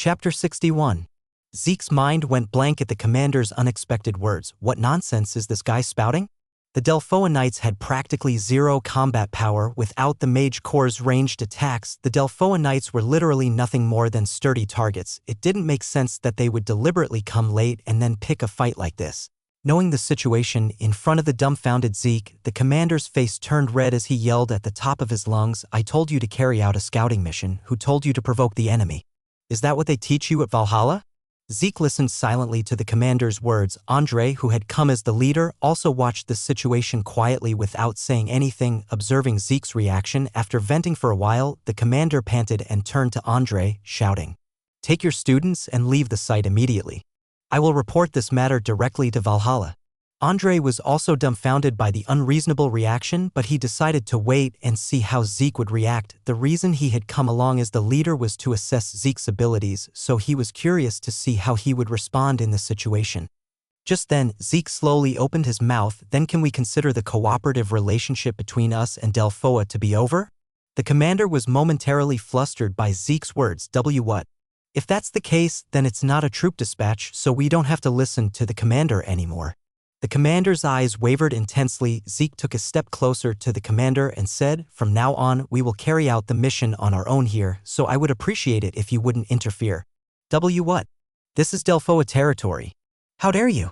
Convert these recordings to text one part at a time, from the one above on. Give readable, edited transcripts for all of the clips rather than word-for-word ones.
Chapter 61. Zeke's mind went blank at the commander's unexpected words. What nonsense is this guy spouting? The Delphoa Knights had practically zero combat power without the Mage Corps' ranged attacks. The Delphoa Knights were literally nothing more than sturdy targets. It didn't make sense that they would deliberately come late and then pick a fight like this. Knowing the situation in front of the dumbfounded Zeke, the commander's face turned red as he yelled at the top of his lungs, "I told you to carry out a scouting mission. Who told you to provoke the enemy? Is that what they teach you at Valhalla?" Zeke listened silently to the commander's words. Andre, who had come as the leader, also watched the situation quietly without saying anything. Observing Zeke's reaction, after venting for a while, the commander panted and turned to Andre, shouting, "Take your students and leave the site immediately. I will report this matter directly to Valhalla." Andre was also dumbfounded by the unreasonable reaction, but he decided to wait and see how Zeke would react. The reason he had come along as the leader was to assess Zeke's abilities, so he was curious to see how he would respond in the situation. Just then, Zeke slowly opened his mouth. "Then can we consider the cooperative relationship between us and Delphoa to be over?" The commander was momentarily flustered by Zeke's words. What? If that's the case, then it's not a troop dispatch, so we don't have to listen to the commander anymore. The commander's eyes wavered intensely. Zeke took a step closer to the commander and said, "From now on, we will carry out the mission on our own here, so I would appreciate it if you wouldn't interfere." What? This is Delphoa territory. How dare you?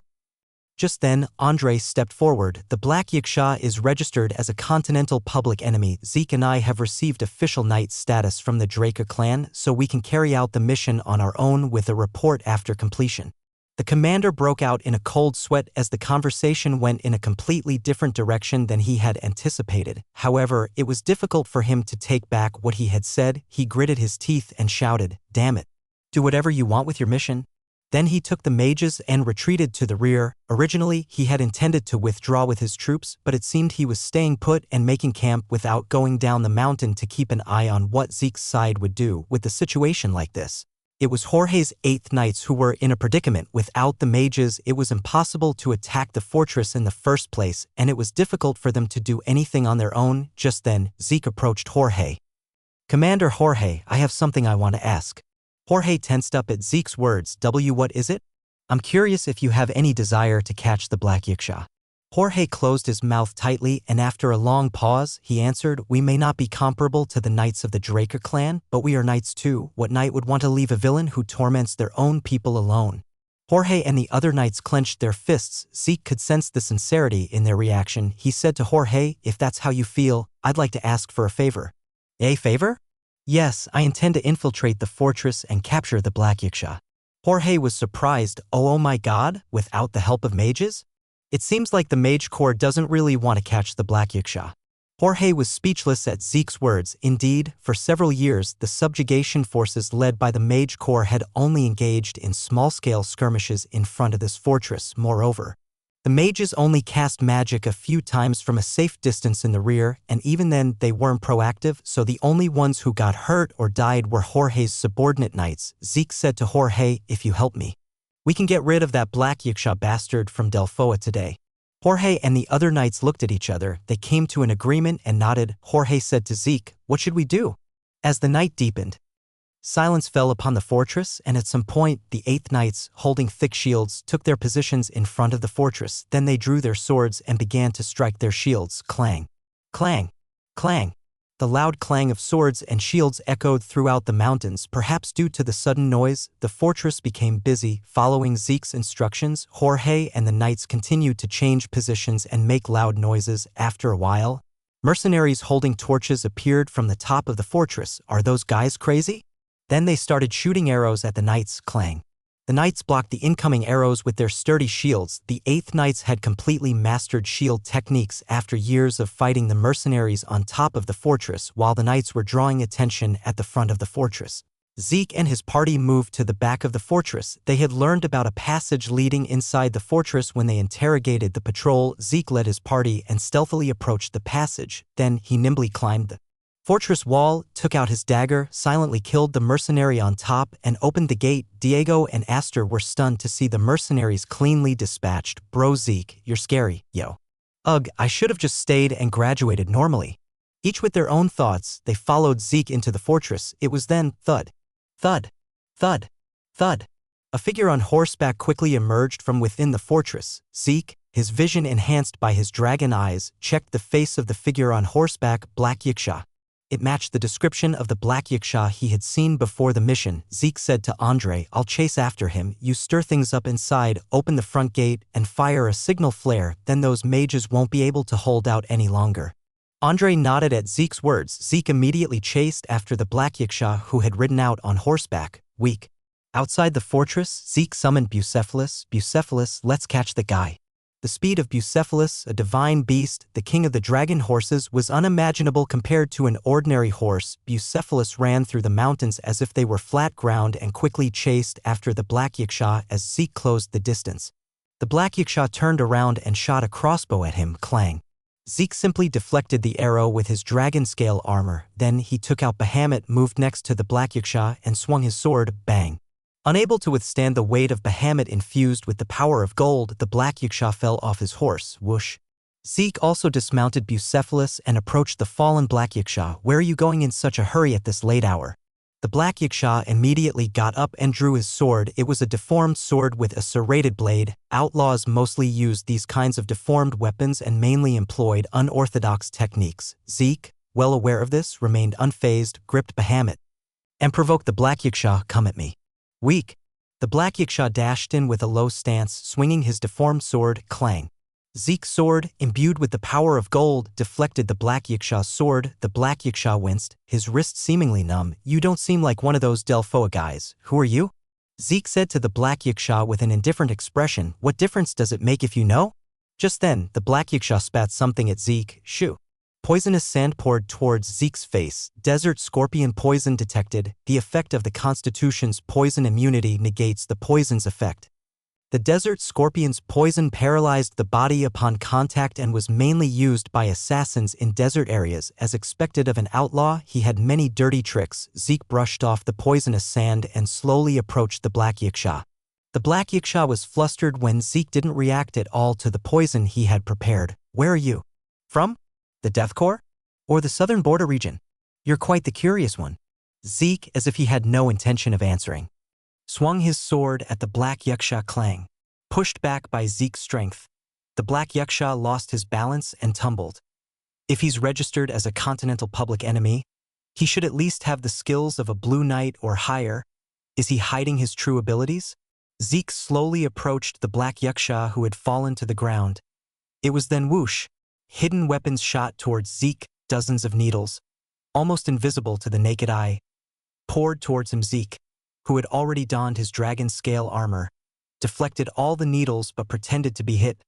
Just then, Andre stepped forward. "The Black Yiksha is registered as a continental public enemy. Zeke and I have received official knight status from the Draker clan, so we can carry out the mission on our own with a report after completion." The commander broke out in a cold sweat as the conversation went in a completely different direction than he had anticipated. However, it was difficult for him to take back what he had said. He gritted his teeth and shouted, "Damn it. Do whatever you want with your mission." Then he took the mages and retreated to the rear. Originally, he had intended to withdraw with his troops, but it seemed he was staying put and making camp without going down the mountain to keep an eye on what Zeke's side would do with a situation like this. It was Jorge's 8th Knights who were in a predicament. Without the mages, it was impossible to attack the fortress in the first place, and it was difficult for them to do anything on their own. Just then, Zeke approached Jorge. "Commander Jorge, I have something I want to ask." Jorge tensed up at Zeke's words. What is it?" "I'm curious if you have any desire to catch the Black Yiksha." Jorge closed his mouth tightly, and after a long pause, he answered, "We may not be comparable to the knights of the Draker clan, but we are knights too. What knight would want to leave a villain who torments their own people alone?" Jorge and the other knights clenched their fists. Zeke could sense the sincerity in their reaction. He said to Jorge, "If that's how you feel, I'd like to ask for a favor." "A favor?" "Yes, I intend to infiltrate the fortress and capture the Black Yiksha." Jorge was surprised. Oh my god, without the help of mages? It seems like the Mage Corps doesn't really want to catch the Black Yiksha. Jorge was speechless at Zeke's words. Indeed, for several years, the subjugation forces led by the Mage Corps had only engaged in small-scale skirmishes in front of this fortress. Moreover, the mages only cast magic a few times from a safe distance in the rear, and even then they weren't proactive, so the only ones who got hurt or died were Jorge's subordinate knights. Zeke said to Jorge, "If you help me, we can get rid of that Black Yiksha bastard from Delphoa today." Jorge and the other knights looked at each other. They came to an agreement and nodded. Jorge said to Zeke, "What should we do?" As the night deepened, silence fell upon the fortress, and at some point, the 8th Knights, holding thick shields, took their positions in front of the fortress. Then they drew their swords and began to strike their shields. Clang! Clang! Clang! The loud clang of swords and shields echoed throughout the mountains. Perhaps due to the sudden noise, the fortress became busy. Following Zeke's instructions, Jorge and the knights continued to change positions and make loud noises. After a while, mercenaries holding torches appeared from the top of the fortress. "Are those guys crazy?" Then they started shooting arrows at the knights. Clang! The knights blocked the incoming arrows with their sturdy shields. The 8th Knights had completely mastered shield techniques after years of fighting the mercenaries on top of the fortress while the knights were drawing attention at the front of the fortress. Zeke and his party moved to the back of the fortress. They had learned about a passage leading inside the fortress when they interrogated the patrol. Zeke led his party and stealthily approached the passage. Then he nimbly climbed the fortress wall, took out his dagger, silently killed the mercenary on top, and opened the gate. Diego and Aster were stunned to see the mercenaries cleanly dispatched. "Bro Zeke, you're scary, yo." "Ugh, I should have just stayed and graduated normally." Each with their own thoughts, they followed Zeke into the fortress. It was then, thud, thud, thud. Thud. A figure on horseback quickly emerged from within the fortress. Zeke, his vision enhanced by his dragon eyes, checked the face of the figure on horseback, Black Yiksha. It matched the description of the Black Yiksha he had seen before the mission. Zeke said to Andre, "I'll chase after him. You stir things up inside, open the front gate, and fire a signal flare, then those mages won't be able to hold out any longer." Andre nodded at Zeke's words. Zeke immediately chased after the Black Yiksha who had ridden out on horseback, weak. Outside the fortress, Zeke summoned Bucephalus. "Bucephalus, let's catch the guy." The speed of Bucephalus, a divine beast, the king of the dragon horses, was unimaginable compared to an ordinary horse. Bucephalus ran through the mountains as if they were flat ground and quickly chased after the Black Yiksha as Zeke closed the distance. The Black Yiksha turned around and shot a crossbow at him, clang. Zeke simply deflected the arrow with his dragon scale armor. Then he took out Bahamut, moved next to the Black Yiksha, and swung his sword, bang. Unable to withstand the weight of Bahamut infused with the power of gold, the Black Yiksha fell off his horse, whoosh. Zeke also dismounted Bucephalus and approached the fallen Black Yiksha. "Where are you going in such a hurry at this late hour?" The Black Yiksha immediately got up and drew his sword. It was a deformed sword with a serrated blade. Outlaws mostly used these kinds of deformed weapons and mainly employed unorthodox techniques. Zeke, well aware of this, remained unfazed, gripped Bahamut, and provoked the Black Yiksha, "Come at me." Weak. The Black Yiksha dashed in with a low stance, swinging his deformed sword, clang. Zeke's sword, imbued with the power of gold, deflected the Black Yiksha's sword. The Black Yiksha winced, his wrist seemingly numb. "You don't seem like one of those Delphoa guys. Who are you?" Zeke said to the Black Yiksha with an indifferent expression. "What difference does it make if you know?" Just then, the Black Yiksha spat something at Zeke. Shoo. Poisonous sand poured towards Zeke's face. Desert scorpion poison detected. The effect of the Constitution's poison immunity negates the poison's effect. The desert scorpion's poison paralyzed the body upon contact and was mainly used by assassins in desert areas. As expected of an outlaw, he had many dirty tricks. Zeke brushed off the poisonous sand and slowly approached the Black Yiksha. The Black Yiksha was flustered when Zeke didn't react at all to the poison he had prepared. "Where are you from? The Death Corps? Or the southern border region? You're quite the curious one." Zeke, as if he had no intention of answering, swung his sword at the Black Yiksha, clang. Pushed back by Zeke's strength, the Black Yiksha lost his balance and tumbled. If he's registered as a continental public enemy, he should at least have the skills of a Blue Knight or Heir. Is he hiding his true abilities? Zeke slowly approached the Black Yiksha who had fallen to the ground. It was then whoosh. Hidden weapons shot towards Zeke, dozens of needles, almost invisible to the naked eye, poured towards him. Zeke, who had already donned his dragon scale armor, deflected all the needles but pretended to be hit.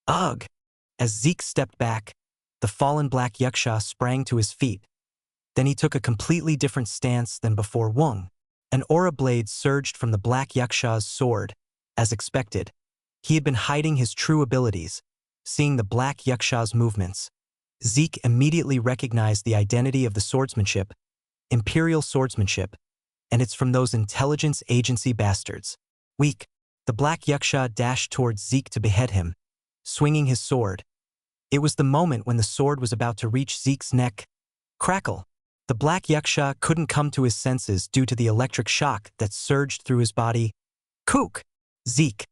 Ugh! As Zeke stepped back, the fallen Black Yiksha sprang to his feet. Then he took a completely different stance than before. Wung. An aura blade surged from the Black Yiksha's sword. As expected, he had been hiding his true abilities. Seeing the Black Yiksha's movements, Zeke immediately recognized the identity of the swordsmanship, Imperial swordsmanship, and it's from those intelligence agency bastards. Weak. The Black Yiksha dashed towards Zeke to behead him, swinging his sword. It was the moment when the sword was about to reach Zeke's neck. Crackle. The Black Yiksha couldn't come to his senses due to the electric shock that surged through his body. Kook! Zeke,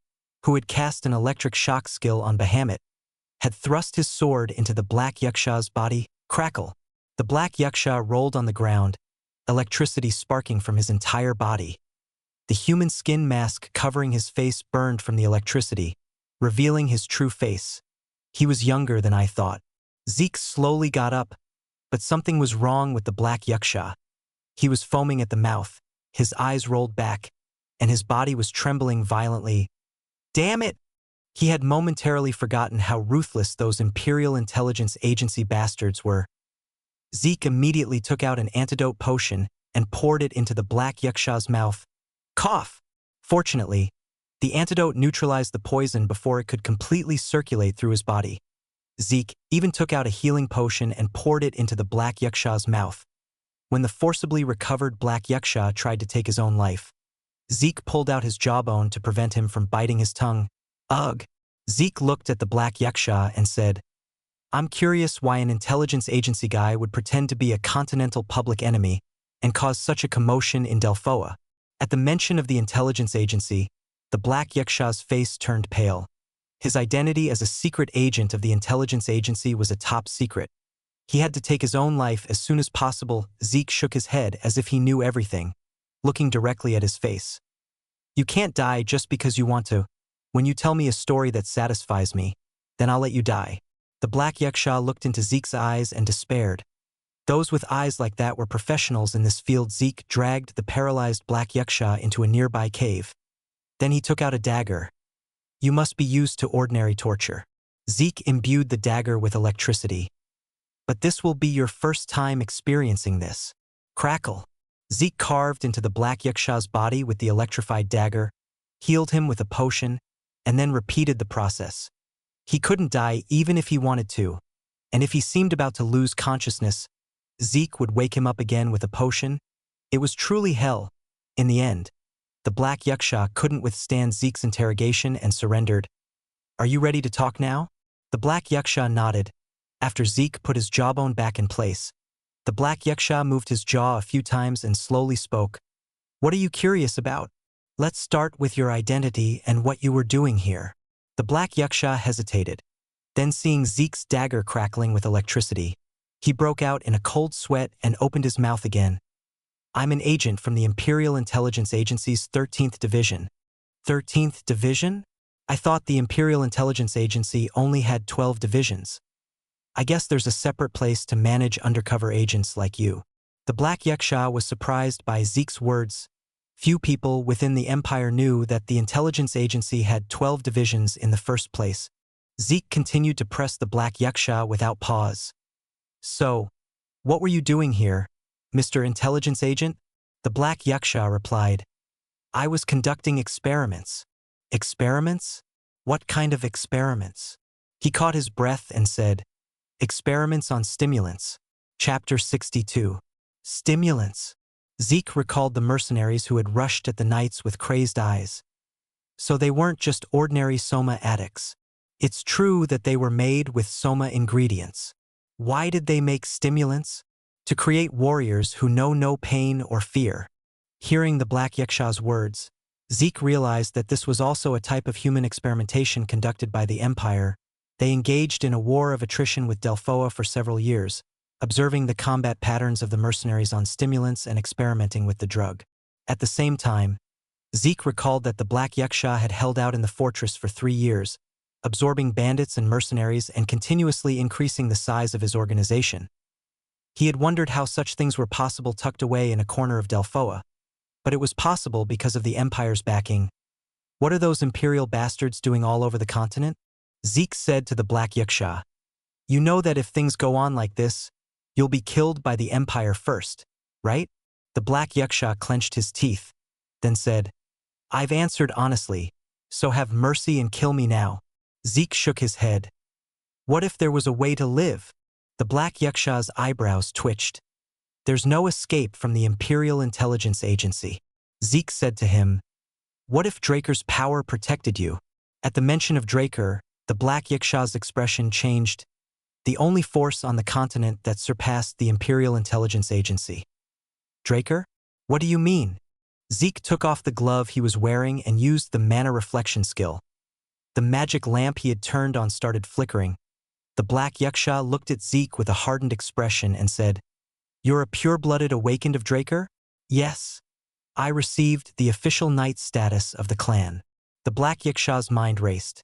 who had cast an electric shock skill on Bahamut, had thrust his sword into the Black Yiksha's body. Crackle. The Black Yiksha rolled on the ground, electricity sparking from his entire body. The human skin mask covering his face burned from the electricity, revealing his true face. He was younger than I thought. Zeke slowly got up, but something was wrong with the Black Yiksha. He was foaming at the mouth, his eyes rolled back, and his body was trembling violently. Damn it! He had momentarily forgotten how ruthless those Imperial Intelligence Agency bastards were. Zeke immediately took out an antidote potion and poured it into the Black Yiksha's mouth. Cough! Fortunately, the antidote neutralized the poison before it could completely circulate through his body. Zeke even took out a healing potion and poured it into the Black Yiksha's mouth. When the forcibly recovered Black Yiksha tried to take his own life, Zeke pulled out his jawbone to prevent him from biting his tongue. Ugh! Zeke looked at the Black Yiksha and said, "I'm curious why an intelligence agency guy would pretend to be a continental public enemy and cause such a commotion in Delphoa. At the mention of the intelligence agency, the Black Yaksha's face turned pale. His identity as a secret agent of the intelligence agency was a top secret. He had to take his own life as soon as possible. Zeke shook his head as if he knew everything, looking directly at his face. You can't die just because you want to. When you tell me a story that satisfies me, then I'll let you die. The Black Yaksha looked into Zeke's eyes and despaired. Those with eyes like that were professionals in this field. Zeke dragged the paralyzed Black Yaksha into a nearby cave. Then he took out a dagger. You must be used to ordinary torture. Zeke imbued the dagger with electricity. But this will be your first time experiencing this. Crackle. Zeke carved into the Black Yaksha's body with the electrified dagger, healed him with a potion, and then repeated the process. He couldn't die even if he wanted to, and if he seemed about to lose consciousness, Zeke would wake him up again with a potion. It was truly hell. In the end, the Black Yaksha couldn't withstand Zeke's interrogation and surrendered. Are you ready to talk now? The Black Yaksha nodded. After Zeke put his jawbone back in place, the Black Yaksha moved his jaw a few times and slowly spoke. What are you curious about? Let's start with your identity and what you were doing here. The Black Yaksha hesitated. Then, seeing Zeke's dagger crackling with electricity, he broke out in a cold sweat and opened his mouth again. I'm an agent from the Imperial Intelligence Agency's 13th Division. 13th Division? I thought the Imperial Intelligence Agency only had 12 divisions. I guess there's a separate place to manage undercover agents like you. The Black Yaksha was surprised by Zeke's words. Few people within the Empire knew that the intelligence agency had 12 divisions in the first place. Zeke continued to press the Black Yaksha without pause. So, what were you doing here, Mr. Intelligence Agent? The Black Yaksha replied. I was conducting experiments. Experiments? What kind of experiments? He caught his breath and said, Experiments on stimulants. Chapter 62. Stimulants. Zeke recalled the mercenaries who had rushed at the knights with crazed eyes. So they weren't just ordinary soma addicts. It's true that they were made with soma ingredients. Why did they make stimulants? To create warriors who know no pain or fear. Hearing the Black Yaksha's words, Zeke realized that this was also a type of human experimentation conducted by the Empire. They engaged in a war of attrition with Delphoa for several years, observing the combat patterns of the mercenaries on stimulants and experimenting with the drug. At the same time, Zeke recalled that the Black Yaksha had held out in the fortress for 3 years, absorbing bandits and mercenaries and continuously increasing the size of his organization. He had wondered how such things were possible tucked away in a corner of Delphoa, but it was possible because of the Empire's backing. What are those Imperial bastards doing all over the continent? Zeke said to the Black Yaksha. You know that if things go on like this, you'll be killed by the Empire first, right? The Black Yaksha clenched his teeth, then said, I've answered honestly, so have mercy and kill me now. Zeke shook his head. What if there was a way to live? The Black Yaksha's eyebrows twitched. There's no escape from the Imperial Intelligence Agency. Zeke said to him, What if Draker's power protected you? At the mention of Draker, the Black Yaksha's expression changed. The only force on the continent that surpassed the Imperial Intelligence Agency. Draker? What do you mean? Zeke took off the glove he was wearing and used the mana reflection skill. The magic lamp he had turned on started flickering. The Black Yaksha looked at Zeke with a hardened expression and said, You're a pure-blooded awakened of Draker? Yes. I received the official knight status of the clan. The Black Yaksha's mind raced.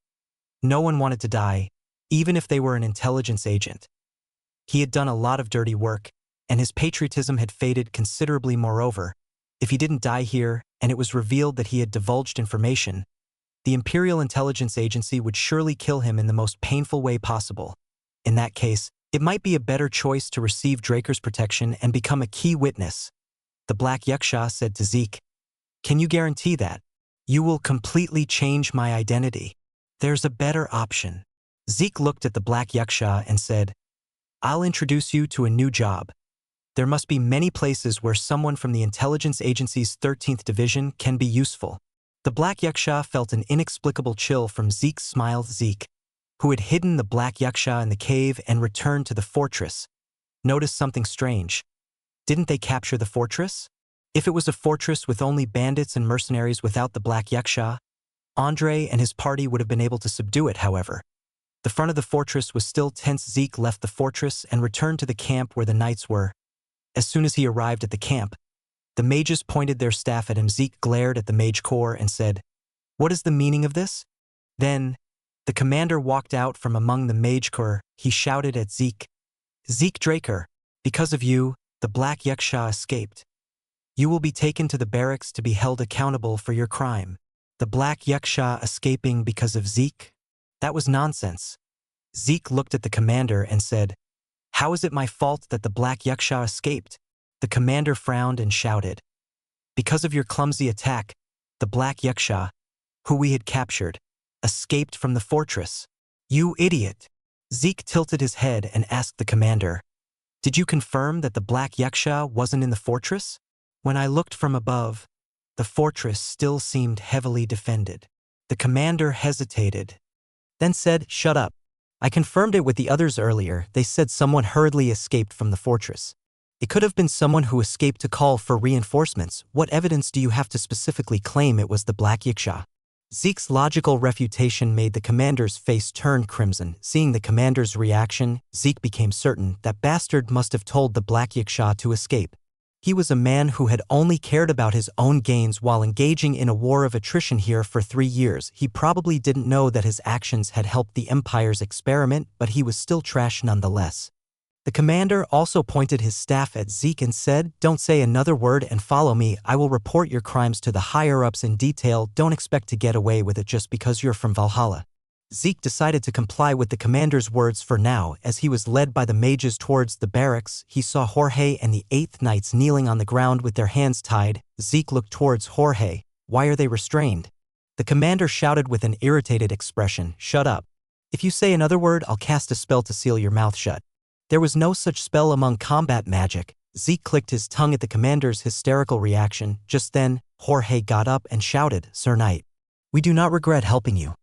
No one wanted to die, even if they were an intelligence agent. He had done a lot of dirty work, and his patriotism had faded considerably. Moreover, if he didn't die here and it was revealed that he had divulged information, the Imperial Intelligence Agency would surely kill him in the most painful way possible. In that case, it might be a better choice to receive Draker's protection and become a key witness. The Black Yaksha said to Zeke, Can you guarantee that? You will completely change my identity. There's a better option. Zeke looked at the Black Yaksha and said, I'll introduce you to a new job. There must be many places where someone from the Intelligence Agency's 13th Division can be useful. The Black Yaksha felt an inexplicable chill from Zeke's smile. Zeke, who had hidden the Black Yaksha in the cave and returned to the fortress, noticed something strange. Didn't they capture the fortress? If it was a fortress with only bandits and mercenaries without the Black Yaksha, Andre and his party would have been able to subdue it, however. The front of the fortress was still tense. Zeke left the fortress and returned to the camp where the knights were. As soon as he arrived at the camp, the mages pointed their staff at him. Zeke glared at the mage corps and said, "What is the meaning of this?" Then, the commander walked out from among the mage corps. He shouted at Zeke, "Zeke Draker, because of you, the Black Yaksha escaped. You will be taken to the barracks to be held accountable for your crime." The Black Yaksha escaping because of Zeke? That was nonsense. Zeke looked at the commander and said, "How is it my fault that the Black Yaksha escaped?" The commander frowned and shouted, "Because of your clumsy attack, the Black Yaksha, who we had captured, escaped from the fortress." "You idiot!" Zeke tilted his head and asked the commander, "Did you confirm that the Black Yaksha wasn't in the fortress?" "When I looked from above, the fortress still seemed heavily defended." The commander hesitated, then said, "Shut up. I confirmed it with the others earlier. They said someone hurriedly escaped from the fortress. It could have been someone who escaped to call for reinforcements. What evidence do you have to specifically claim it was the Black Yaksha?" Zeke's logical refutation made the commander's face turn crimson. Seeing the commander's reaction, Zeke became certain that bastard must have told the Black Yaksha to escape. He was a man who had only cared about his own gains while engaging in a war of attrition here for 3 years. He probably didn't know that his actions had helped the Empire's experiment, but he was still trash nonetheless. The commander also pointed his staff at Zeke and said, "Don't say another word and follow me. I will report your crimes to the higher-ups in detail. Don't expect to get away with it just because you're from Valhalla." Zeke decided to comply with the commander's words for now. As he was led by the mages towards the barracks, he saw Jorge and the 8th Knights kneeling on the ground with their hands tied. Zeke looked towards Jorge. "Why are they restrained?" The commander shouted with an irritated expression, "Shut up. If you say another word, I'll cast a spell to seal your mouth shut." There was no such spell among combat magic. Zeke clicked his tongue at the commander's hysterical reaction. Just then, Jorge got up and shouted, "Sir Knight, we do not regret helping you.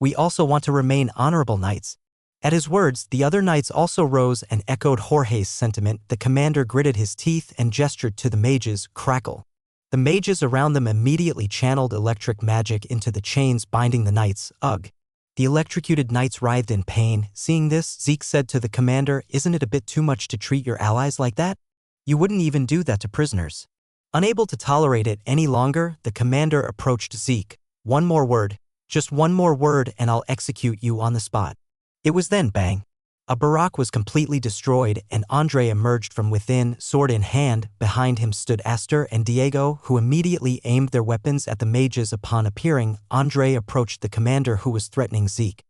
We also want to remain honorable knights." At his words, the other knights also rose and echoed Jorge's sentiment. The commander gritted his teeth and gestured to the mages, "Crackle." The mages around them immediately channeled electric magic into the chains binding the knights. Ugh. The electrocuted knights writhed in pain. Seeing this, Zeke said to the commander, "Isn't it a bit too much to treat your allies like that? You wouldn't even do that to prisoners." Unable to tolerate it any longer, the commander approached Zeke. "One more word. Just one more word and I'll execute you on the spot." It was then bang. A barrack was completely destroyed and Andre emerged from within, sword in hand. Behind him stood Aster and Diego, who immediately aimed their weapons at the mages. Upon appearing, Andre approached the commander who was threatening Zeke.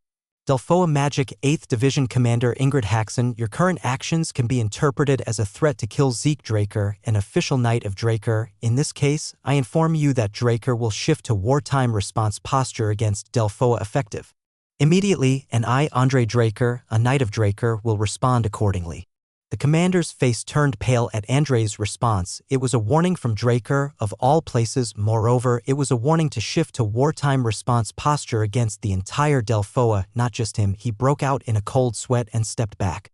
"Delphoa Magic 8th Division Commander Ingrid Haxon, your current actions can be interpreted as a threat to kill Zeke Draker, an official knight of Draker. In this case, I inform you that Draker will shift to wartime response posture against Delphoa effective. Immediately, and I, Andre Draker, a knight of Draker, will respond accordingly." The commander's face turned pale at Andre's response. It was a warning from Draker, of all places. Moreover, it was a warning to shift to wartime response posture against the entire Delphoa, not just him. He broke out in a cold sweat and stepped back.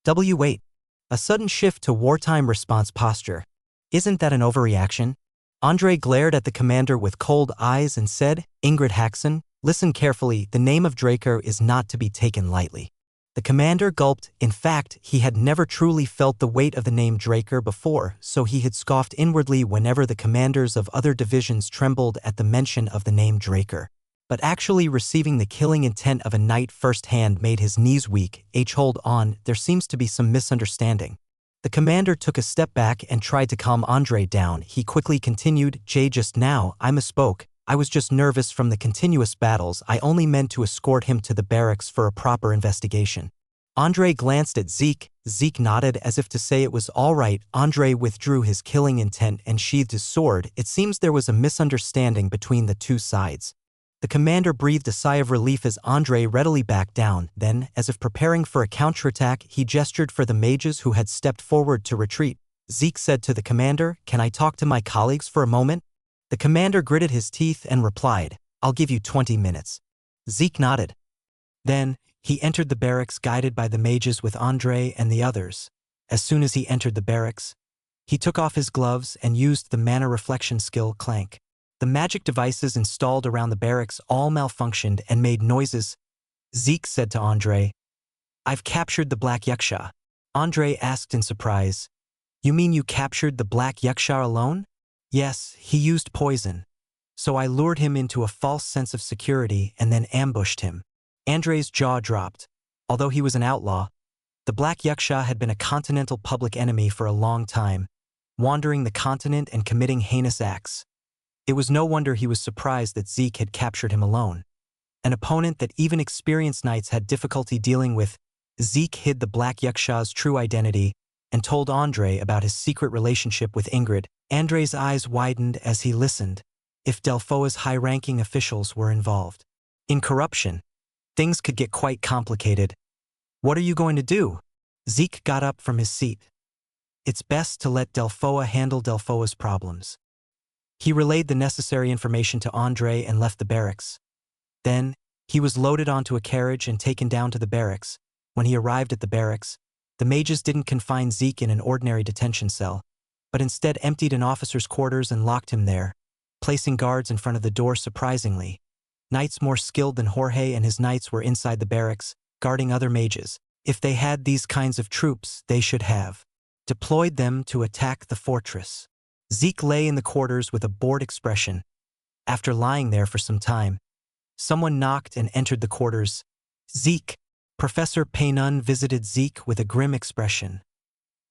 "Wait. A sudden shift to wartime response posture. Isn't that an overreaction?" Andre glared at the commander with cold eyes and said, "Ingrid Haxon, listen carefully. The name of Draker is not to be taken lightly." The commander gulped. In fact, he had never truly felt the weight of the name Draker before, so he had scoffed inwardly whenever the commanders of other divisions trembled at the mention of the name Draker. But actually receiving the killing intent of a knight firsthand made his knees weak. Hold on, there seems to be some misunderstanding. The commander took a step back and tried to calm Andre down. He quickly continued, "Just now, I misspoke. I was just nervous from the continuous battles. I only meant to escort him to the barracks for a proper investigation." Andre glanced at Zeke. Zeke nodded as if to say it was all right. Andre withdrew his killing intent and sheathed his sword. It seems there was a misunderstanding between the two sides. The commander breathed a sigh of relief as Andre readily backed down. Then, as if preparing for a counterattack, he gestured for the mages who had stepped forward to retreat. Zeke said to the commander, "Can I talk to my colleagues for a moment?" The commander gritted his teeth and replied, "I'll give you 20 minutes. Zeke nodded. Then, he entered the barracks guided by the mages with Andre and the others. As soon as he entered the barracks, He took off his gloves and used the mana reflection skill clank. The magic devices installed around the barracks all malfunctioned and made noises. Zeke said to Andre, "I've captured the Black Yaksha." Andre asked in surprise, "You mean you captured the Black Yaksha alone?" "Yes, he used poison. So I lured him into a false sense of security and then ambushed him." Andre's jaw dropped. Although he was an outlaw, the Black Yaksha had been a continental public enemy for a long time, wandering the continent and committing heinous acts. It was no wonder he was surprised that Zeke had captured him alone. An opponent that even experienced knights had difficulty dealing with. Zeke hid the Black Yaksha's true identity and told Andre about his secret relationship with Ingrid. Andre's eyes widened as he listened. If Delphoa's high-ranking officials were involved in corruption, things could get quite complicated. "What are you going to do?" Zeke got up from his seat. "It's best to let Delphoa handle Delphoa's problems." He relayed the necessary information to Andre and left the barracks. Then, he was loaded onto a carriage and taken down to the barracks. When he arrived at the barracks, the mages didn't confine Zeke in an ordinary detention cell, but instead emptied an officer's quarters and locked him there, placing guards in front of the door. Surprisingly, knights more skilled than Jorge and his knights were inside the barracks, guarding other mages. If they had these kinds of troops, they should have deployed them to attack the fortress. Zeke lay in the quarters with a bored expression. After lying there for some time, someone knocked and entered the quarters. "Zeke." Professor Paynon visited Zeke with a grim expression.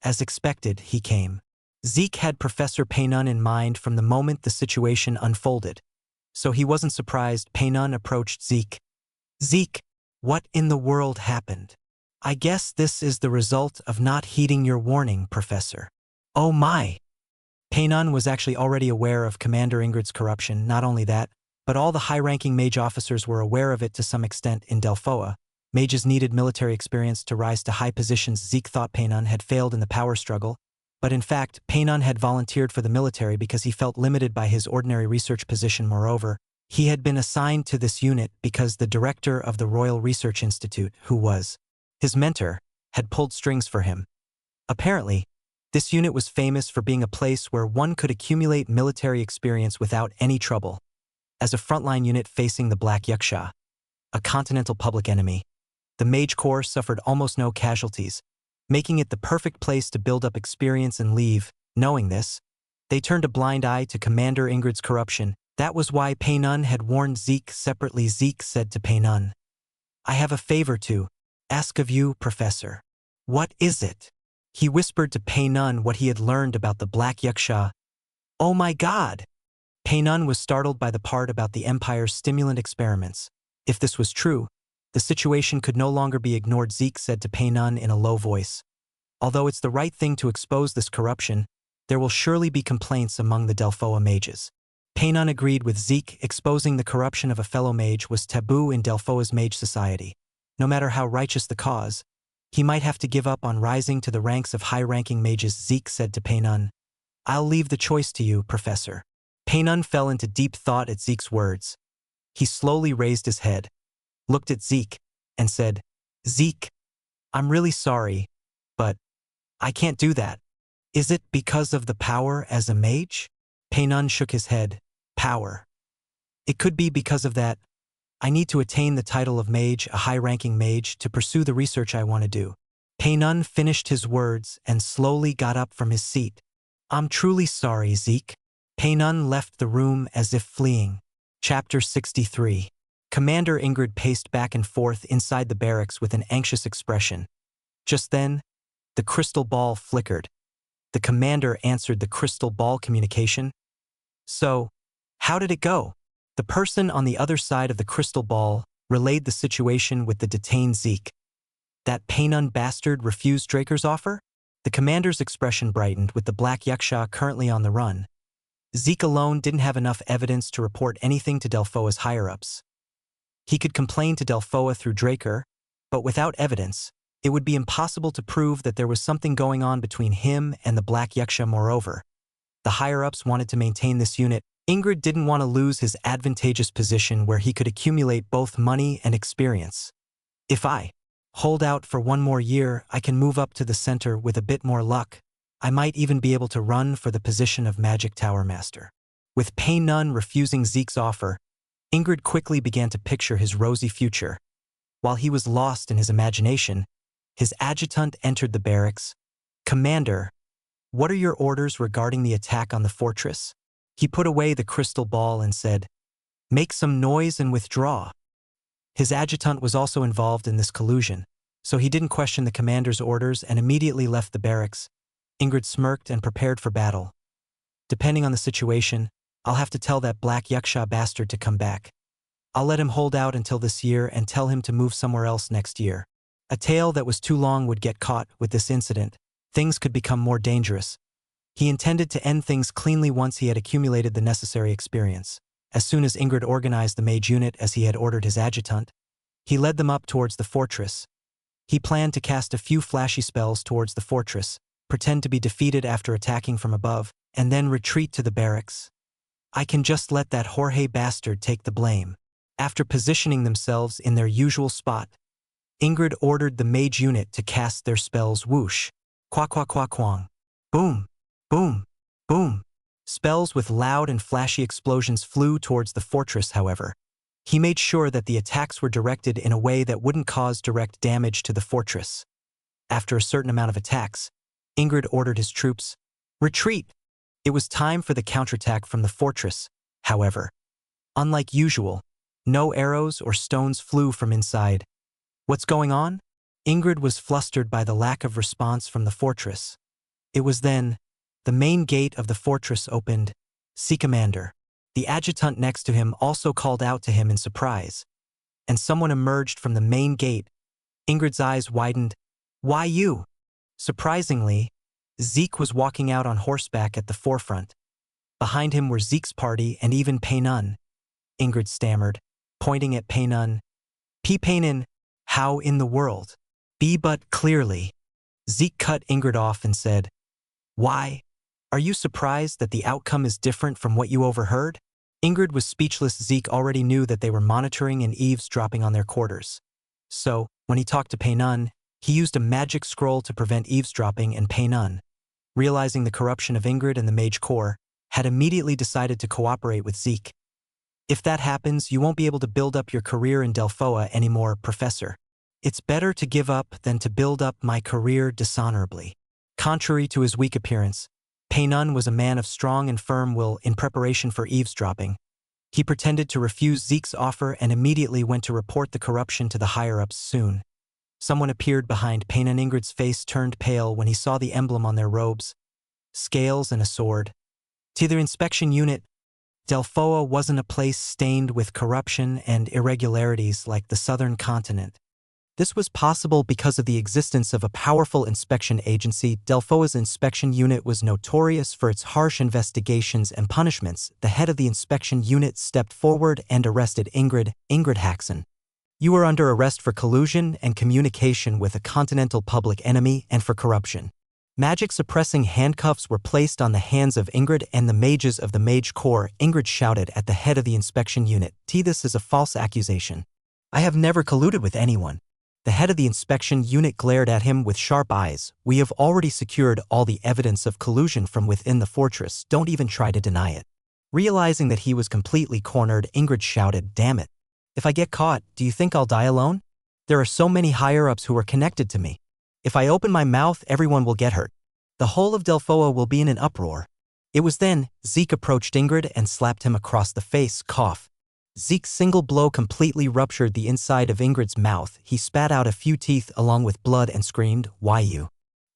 As expected, he came. Zeke had Professor Paynon in mind from the moment the situation unfolded, so he wasn't surprised. Paynon approached Zeke. "Zeke, what in the world happened?" "I guess this is the result of not heeding your warning, Professor." "Oh my!" Paynon was actually already aware of Commander Ingrid's corruption. Not only that, but all the high-ranking mage officers were aware of it to some extent in Delphoa. Mages needed military experience to rise to high positions. Zeke thought Paynon had failed in the power struggle, but in fact, Paynon had volunteered for the military because he felt limited by his ordinary research position. Moreover, he had been assigned to this unit because the director of the Royal Research Institute, who was his mentor, had pulled strings for him. Apparently, this unit was famous for being a place where one could accumulate military experience without any trouble. As a frontline unit facing the Black Yaksha, a continental public enemy, the Mage Corps suffered almost no casualties, making it the perfect place to build up experience and leave. Knowing this, they turned a blind eye to Commander Ingrid's corruption. That was why Paynon had warned Zeke separately. Zeke said to Paynon, "I have a favor to ask of you, Professor." "What is it?" He whispered to Paynon what he had learned about the Black Yaksha. "Oh my God!" Paynon was startled by the part about the Empire's stimulant experiments. If this was true, the situation could no longer be ignored. Zeke said to Paynon in a low voice, "Although it's the right thing to expose this corruption, there will surely be complaints among the Delphoa mages." Paynon agreed with Zeke. Exposing the corruption of a fellow mage was taboo in Delphoa's mage society. No matter how righteous the cause, he might have to give up on rising to the ranks of high-ranking mages. Zeke said to Paynon, "I'll leave the choice to you, Professor." Paynon fell into deep thought at Zeke's words. He slowly raised his head, looked at Zeke, and said, "Zeke, I'm really sorry, but I can't do that." "Is it because of the power as a mage?" Paynon shook his head. "Power. It could be because of that. I need to attain the title of mage, a high-ranking mage, to pursue the research I want to do." Paynon finished his words and slowly got up from his seat. "I'm truly sorry, Zeke." Paynon left the room as if fleeing. Chapter 63. Commander Ingrid paced back and forth inside the barracks with an anxious expression. Just then, the crystal ball flickered. The commander answered the crystal ball communication. "So, how did it go?" The person on the other side of the crystal ball relayed the situation with the detained Zeke. "That Paynon bastard refused Draker's offer?" The commander's expression brightened. With the Black Yaksha currently on the run, Zeke alone didn't have enough evidence to report anything to Delphoa's higher-ups. He could complain to Delphoa through Draker, but without evidence, it would be impossible to prove that there was something going on between him and the Black Yaksha. Moreover, the higher-ups wanted to maintain this unit. Ingrid didn't want to lose his advantageous position where he could accumulate both money and experience. "If I hold out for one more year, I can move up to the center with a bit more luck," I might even be able to run for the position of Magic Tower Master. With Pei-nun refusing Zeke's offer, Ingrid quickly began to picture his rosy future. While he was lost in his imagination, his adjutant entered the barracks. "Commander, what are your orders regarding the attack on the fortress?" He put away the crystal ball and said, "Make some noise and withdraw." His adjutant was also involved in this collusion, so he didn't question the commander's orders and immediately left the barracks. Ingrid smirked and prepared for battle. "Depending on the situation, I'll have to tell that black Yaksha bastard to come back. I'll let him hold out until this year and tell him to move somewhere else next year." A tail that was too long would get caught with this incident. Things could become more dangerous. He intended to end things cleanly once he had accumulated the necessary experience. As soon as Ingrid organized the mage unit as he had ordered his adjutant, he led them up towards the fortress. He planned to cast a few flashy spells towards the fortress, pretend to be defeated after attacking from above, and then retreat to the barracks. "I can just let that Jorge bastard take the blame." After positioning themselves in their usual spot, Ingrid ordered the mage unit to cast their spells whoosh, qua qua qua quang, boom, boom, boom. Spells with loud and flashy explosions flew towards the fortress, however. He made sure that the attacks were directed in a way that wouldn't cause direct damage to the fortress. After a certain amount of attacks, Ingrid ordered his troops, "Retreat!" It was time for the counterattack from the fortress, however. Unlike usual, no arrows or stones flew from inside. "What's going on?" Ingrid was flustered by the lack of response from the fortress. It was then the main gate of the fortress opened. "See, Commander." The adjutant next to him also called out to him in surprise, and someone emerged from the main gate. Ingrid's eyes widened. "Why you?" Surprisingly, Zeke was walking out on horseback at the forefront. Behind him were Zeke's party and even Pei-nun. Ingrid stammered, pointing at Pei-nun. "P-Pei-nun, how in the world?" "Be but clearly." Zeke cut Ingrid off and said, "Why? Are you surprised that the outcome is different from what you overheard?" Ingrid was speechless. Zeke already knew that they were monitoring and eavesdropping on their quarters. So, when he talked to Pei-nun, he used a magic scroll to prevent eavesdropping, and Pei-nun, realizing the corruption of Ingrid and the Mage Corps, had immediately decided to cooperate with Zeke. "If that happens, you won't be able to build up your career in Delphoa anymore, Professor. It's better to give up than to build up my career dishonorably." Contrary to his weak appearance, Pei-nun was a man of strong and firm will. In preparation for eavesdropping, he pretended to refuse Zeke's offer and immediately went to report the corruption to the higher-ups. Soon, someone appeared behind Pei-nun. Ingrid's face turned pale when he saw the emblem on their robes, scales and a sword. To their inspection unit, Delphoa wasn't a place stained with corruption and irregularities like the southern continent. This was possible because of the existence of a powerful inspection agency. Delphoa's inspection unit was notorious for its harsh investigations and punishments. The head of the inspection unit stepped forward and arrested Ingrid. "Ingrid Haxon, you are under arrest for collusion and communication with a continental public enemy and for corruption." Magic-suppressing handcuffs were placed on the hands of Ingrid and the mages of the Mage Corps. Ingrid shouted at the head of the inspection unit, "This is a false accusation. I have never colluded with anyone." The head of the inspection unit glared at him with sharp eyes. "We have already secured all the evidence of collusion from within the fortress. Don't even try to deny it." Realizing that he was completely cornered, Ingrid shouted, "Damn it. If I get caught, do you think I'll die alone? There are so many higher-ups who are connected to me. If I open my mouth, everyone will get hurt. The whole of Delphoa will be in an uproar." It was then Zeke approached Ingrid and slapped him across the face. Cough. Zeke's single blow completely ruptured the inside of Ingrid's mouth. He spat out a few teeth along with blood and screamed, "Why you?"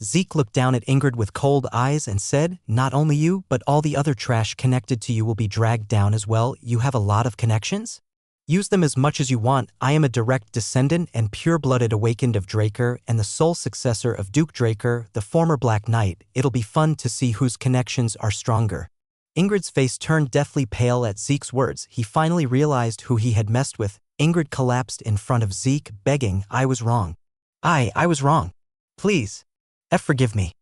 Zeke looked down at Ingrid with cold eyes and said, "Not only you, but all the other trash connected to you will be dragged down as well. You have a lot of connections? Use them as much as you want. I am a direct descendant and pure-blooded awakened of Draker and the sole successor of Duke Draker, the former Black Knight. It'll be fun to see whose connections are stronger." Ingrid's face turned deathly pale at Zeke's words. He finally realized who he had messed with. Ingrid collapsed in front of Zeke, begging, "I was wrong. I was wrong. Please, forgive me."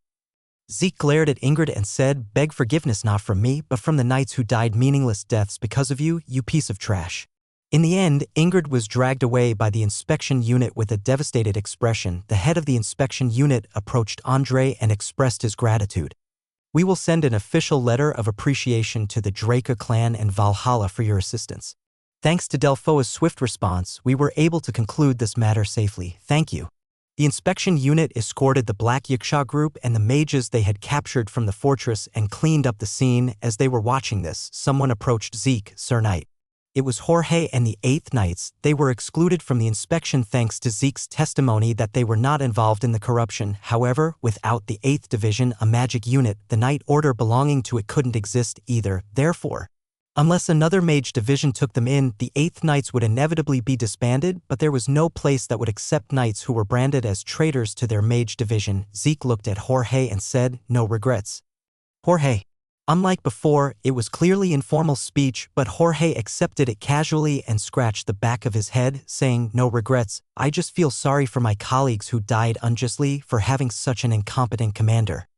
Zeke glared at Ingrid and said, "Beg forgiveness not from me, but from the knights who died meaningless deaths because of you, you piece of trash." In the end, Ingrid was dragged away by the inspection unit with a devastated expression. The head of the inspection unit approached Andre and expressed his gratitude. We will send an official letter of appreciation to the Draca clan and Valhalla for your assistance. Thanks to Delphoa's swift response, we were able to conclude this matter safely. Thank you. The inspection unit escorted the Black Yiksha group and the mages they had captured from the fortress and cleaned up the scene. As they were watching this, someone approached Zeke, Sir Knight. It was Jorge and the 8th Knights. They were excluded from the inspection thanks to Zeke's testimony that they were not involved in the corruption. However, without the 8th Division, a magic unit, the Knight Order belonging to it couldn't exist either. Therefore, unless another mage division took them in, the 8th Knights would inevitably be disbanded, but there was no place that would accept knights who were branded as traitors to their mage division. Zeke looked at Jorge and said, "No regrets." Jorge. Unlike before, it was clearly informal speech, but Jorge accepted it casually and scratched the back of his head, saying, "No regrets. I just feel sorry for my colleagues who died unjustly for having such an incompetent commander."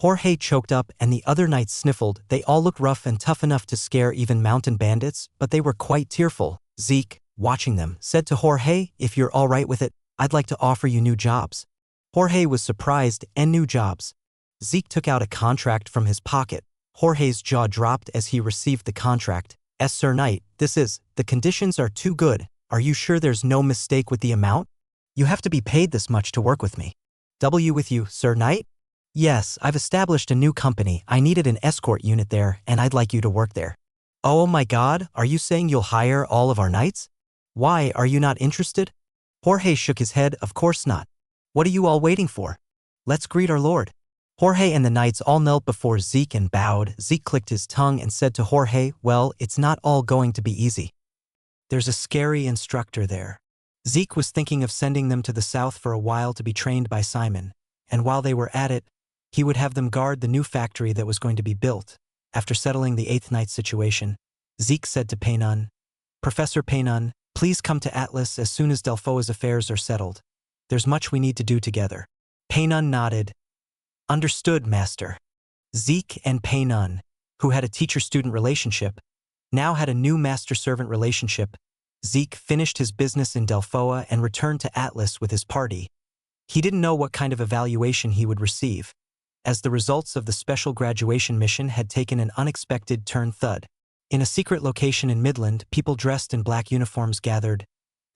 Jorge choked up and the other knights sniffled. They all looked rough and tough enough to scare even mountain bandits, but they were quite tearful. Zeke, watching them, said to Jorge, "If you're all right with it, I'd like to offer you new jobs." Jorge was surprised. "And new jobs?" Zeke took out a contract from his pocket. Jorge's jaw dropped as he received the contract. "As Sir Knight, the conditions are too good. Are you sure there's no mistake with the amount? You have to be paid this much to work with me." "With you, Sir Knight?" "Yes, I've established a new company. I needed an escort unit there, and I'd like you to work there." "Oh my God, are you saying you'll hire all of our knights? Why, are you not interested?" Jorge shook his head. "Of course not. What are you all waiting for? Let's greet our lord." Jorge and the knights all knelt before Zeke and bowed. Zeke clicked his tongue and said to Jorge, "Well, it's not all going to be easy. There's a scary instructor there." Zeke was thinking of sending them to the south for a while to be trained by Simon, and while they were at it, he would have them guard the new factory that was going to be built. After settling the 8th Knight situation, Zeke said to Paynon, "Professor Paynon, please come to Atlas as soon as Delphoa's affairs are settled. There's much we need to do together." Paynon nodded. "Understood, Master." Zeke and Paynon, who had a teacher-student relationship, now had a new master-servant relationship. Zeke finished his business in Delphoa and returned to Atlas with his party. He didn't know what kind of evaluation he would receive, as the results of the special graduation mission had taken an unexpected turn. In a secret location in Midland, people dressed in black uniforms gathered.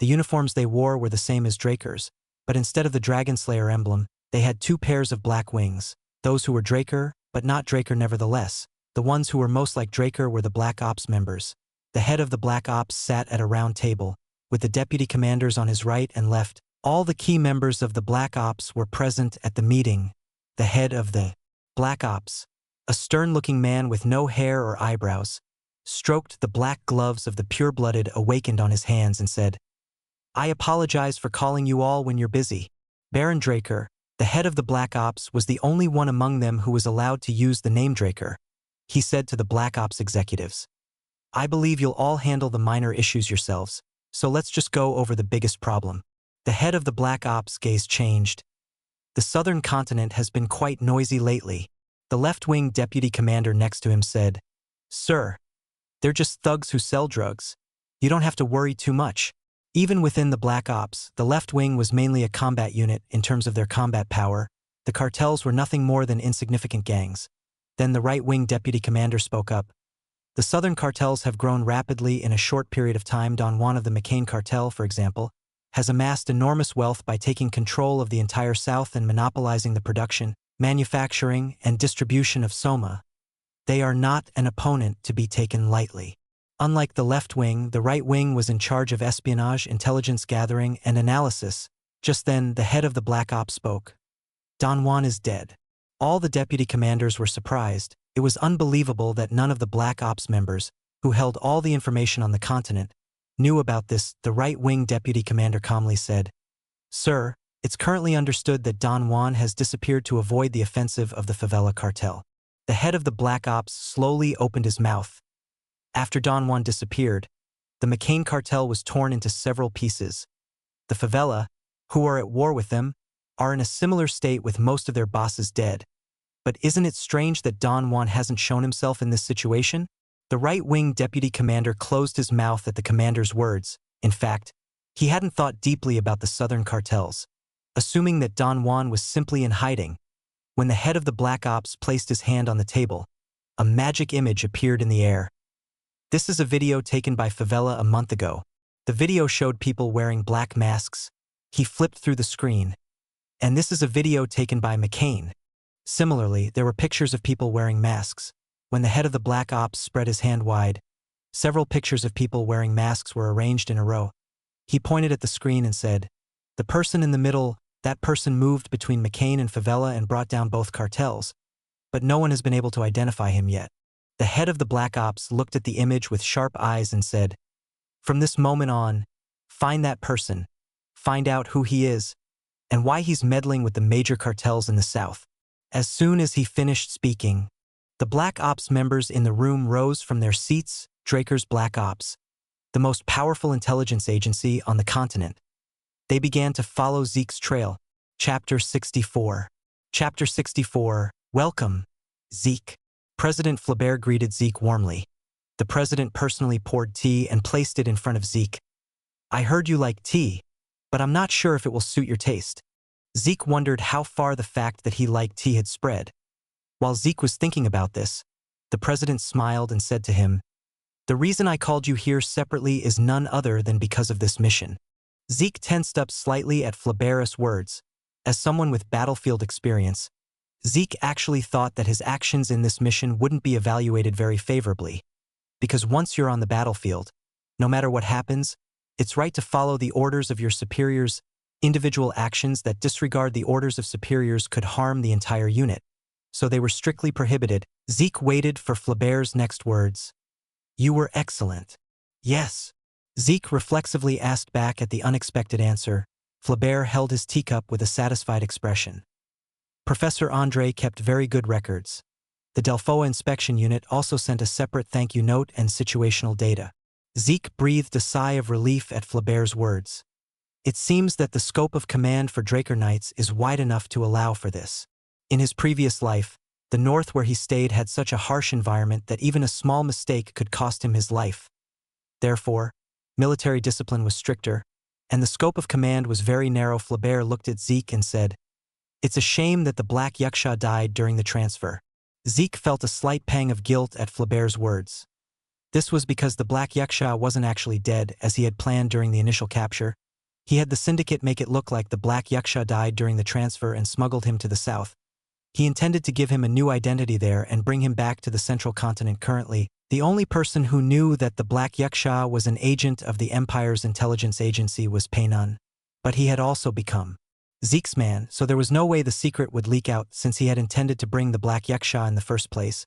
The uniforms they wore were the same as Draker's, but instead of the Dragon Slayer emblem, they had 2 pairs of black wings. Those who were Draker, but not Draker nevertheless. The ones who were most like Draker were the Black Ops members. The head of the Black Ops sat at a round table, with the deputy commanders on his right and left. All the key members of the Black Ops were present at the meeting. The head of the Black Ops, a stern-looking man with no hair or eyebrows, stroked the black gloves of the pure-blooded awakened on his hands and said, "I apologize for calling you all when you're busy." Baron Draker, the head of the Black Ops, was the only one among them who was allowed to use the name Draker. He said to the Black Ops executives, "I believe you'll all handle the minor issues yourselves, so let's just go over the biggest problem." The head of the Black Ops' gaze changed. "The southern continent has been quite noisy lately." The left-wing deputy commander next to him said, "Sir, they're just thugs who sell drugs. You don't have to worry too much." Even within the Black Ops, the left wing was mainly a combat unit in terms of their combat power. The cartels were nothing more than insignificant gangs. Then the right-wing deputy commander spoke up. "The southern cartels have grown rapidly in a short period of time. Don Juan of the McCain cartel, for example, has amassed enormous wealth by taking control of the entire South and monopolizing the production, manufacturing, and distribution of soma. They are not an opponent to be taken lightly." Unlike the left wing, the right wing was in charge of espionage, intelligence gathering, and analysis. Just then, the head of the Black Ops spoke. "Don Juan is dead." All the deputy commanders were surprised. It was unbelievable that none of the Black Ops members, who held all the information on the continent, knew about this. The right-wing deputy commander calmly said, "Sir, it's currently understood that Don Juan has disappeared to avoid the offensive of the favela cartel." The head of the Black Ops slowly opened his mouth. After Don Juan disappeared, the McCain cartel was torn into several pieces. The favela, who are at war with them, are in a similar state with most of their bosses dead. But isn't it strange that Don Juan hasn't shown himself in this situation? The right-wing deputy commander closed his mouth at the commander's words. In fact, he hadn't thought deeply about the southern cartels, assuming that Don Juan was simply in hiding. When the head of the Black Ops placed his hand on the table, a magic image appeared in the air. This is a video taken by Favela a month ago. The video showed people wearing black masks. He flipped through the screen. And this is a video taken by McCain. Similarly, there were pictures of people wearing masks. When the head of the Black Ops spread his hand wide, several pictures of people wearing masks were arranged in a row. He pointed at the screen and said, "The person in the middle, that person moved between McCain and Favela and brought down both cartels, but no one has been able to identify him yet." The head of the Black Ops looked at the image with sharp eyes and said, "From this moment on, find that person, find out who he is, and why he's meddling with the major cartels in the South." As soon as he finished speaking, the Black Ops members in the room rose from their seats. Draker's Black Ops, the most powerful intelligence agency on the continent. They began to follow Zeke's trail. Chapter 64. Chapter 64. Welcome, Zeke. President Flabert greeted Zeke warmly. The president personally poured tea and placed it in front of Zeke. "I heard you like tea, but I'm not sure if it will suit your taste." Zeke wondered how far the fact that he liked tea had spread. While Zeke was thinking about this, the president smiled and said to him, "The reason I called you here separately is none other than because of this mission." Zeke tensed up slightly at Flabert's words. As someone with battlefield experience, Zeke actually thought that his actions in this mission wouldn't be evaluated very favorably. Because once you're on the battlefield, no matter what happens, it's right to follow the orders of your superiors. Individual actions that disregard the orders of superiors could harm the entire unit, so they were strictly prohibited. Zeke waited for Flabert's next words. "You were excellent." "Yes." Zeke reflexively asked back at the unexpected answer. Flabert held his teacup with a satisfied expression. Professor Andre kept very good records. The Delfoa inspection unit also sent a separate thank you note and situational data. Zeke breathed a sigh of relief at Flabert's words. It seems that the scope of command for Draker Knights is wide enough to allow for this. In his previous life, the North where he stayed had such a harsh environment that even a small mistake could cost him his life. Therefore, military discipline was stricter, and the scope of command was very narrow. Flabert looked at Zeke and said, "It's a shame that the Black Yaksha died during the transfer." Zeke felt a slight pang of guilt at Flabert's words. This was because the Black Yaksha wasn't actually dead as he had planned during the initial capture. He had the syndicate make it look like the Black Yaksha died during the transfer and smuggled him to the south. He intended to give him a new identity there and bring him back to the central continent. Currently, the only person who knew that the Black Yaksha was an agent of the Empire's intelligence agency was Paynon. But he had also become Zeke's man, so there was no way the secret would leak out since he had intended to bring the Black Yaksha in the first place.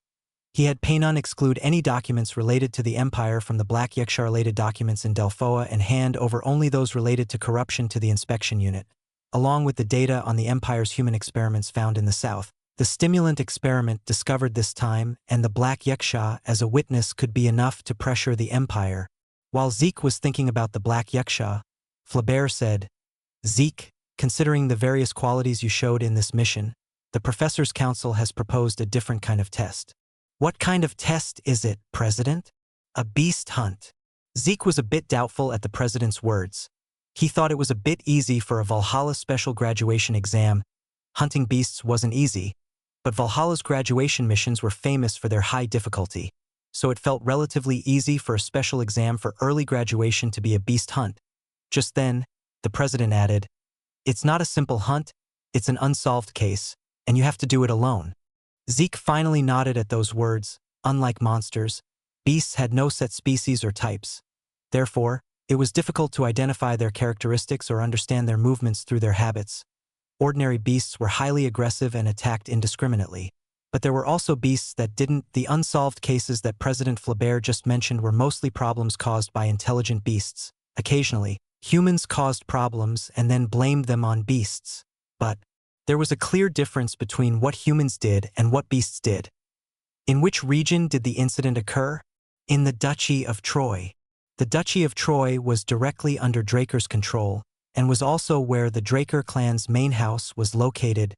He had Paynon exclude any documents related to the Empire from the Black Yaksha-related documents in Delfoa and hand over only those related to corruption to the inspection unit, along with the data on the Empire's human experiments found in the south. The stimulant experiment discovered this time, and the Black Yaksha as a witness could be enough to pressure the Empire. While Zeke was thinking about the Black Yaksha, Flabert said, "Zeke, considering the various qualities you showed in this mission, the Professor's Council has proposed a different kind of test." "What kind of test is it, President?" "A beast hunt." Zeke was a bit doubtful at the President's words. He thought it was a bit easy for a Valhalla special graduation exam. Hunting beasts wasn't easy, but Valhalla's graduation missions were famous for their high difficulty, so it felt relatively easy for a special exam for early graduation to be a beast hunt. Just then, the President added, "It's not a simple hunt, it's an unsolved case, and you have to do it alone." Zeke finally nodded at those words. Unlike monsters, beasts had no set species or types. Therefore, it was difficult to identify their characteristics or understand their movements through their habits. Ordinary beasts were highly aggressive and attacked indiscriminately. But there were also beasts that didn't. The unsolved cases that President Flabert just mentioned were mostly problems caused by intelligent beasts. Occasionally, humans caused problems and then blamed them on beasts. But there was a clear difference between what humans did and what beasts did. In which region did the incident occur? In the Duchy of Troy. The Duchy of Troy was directly under Draker's control, and was also where the Draker clan's main house was located.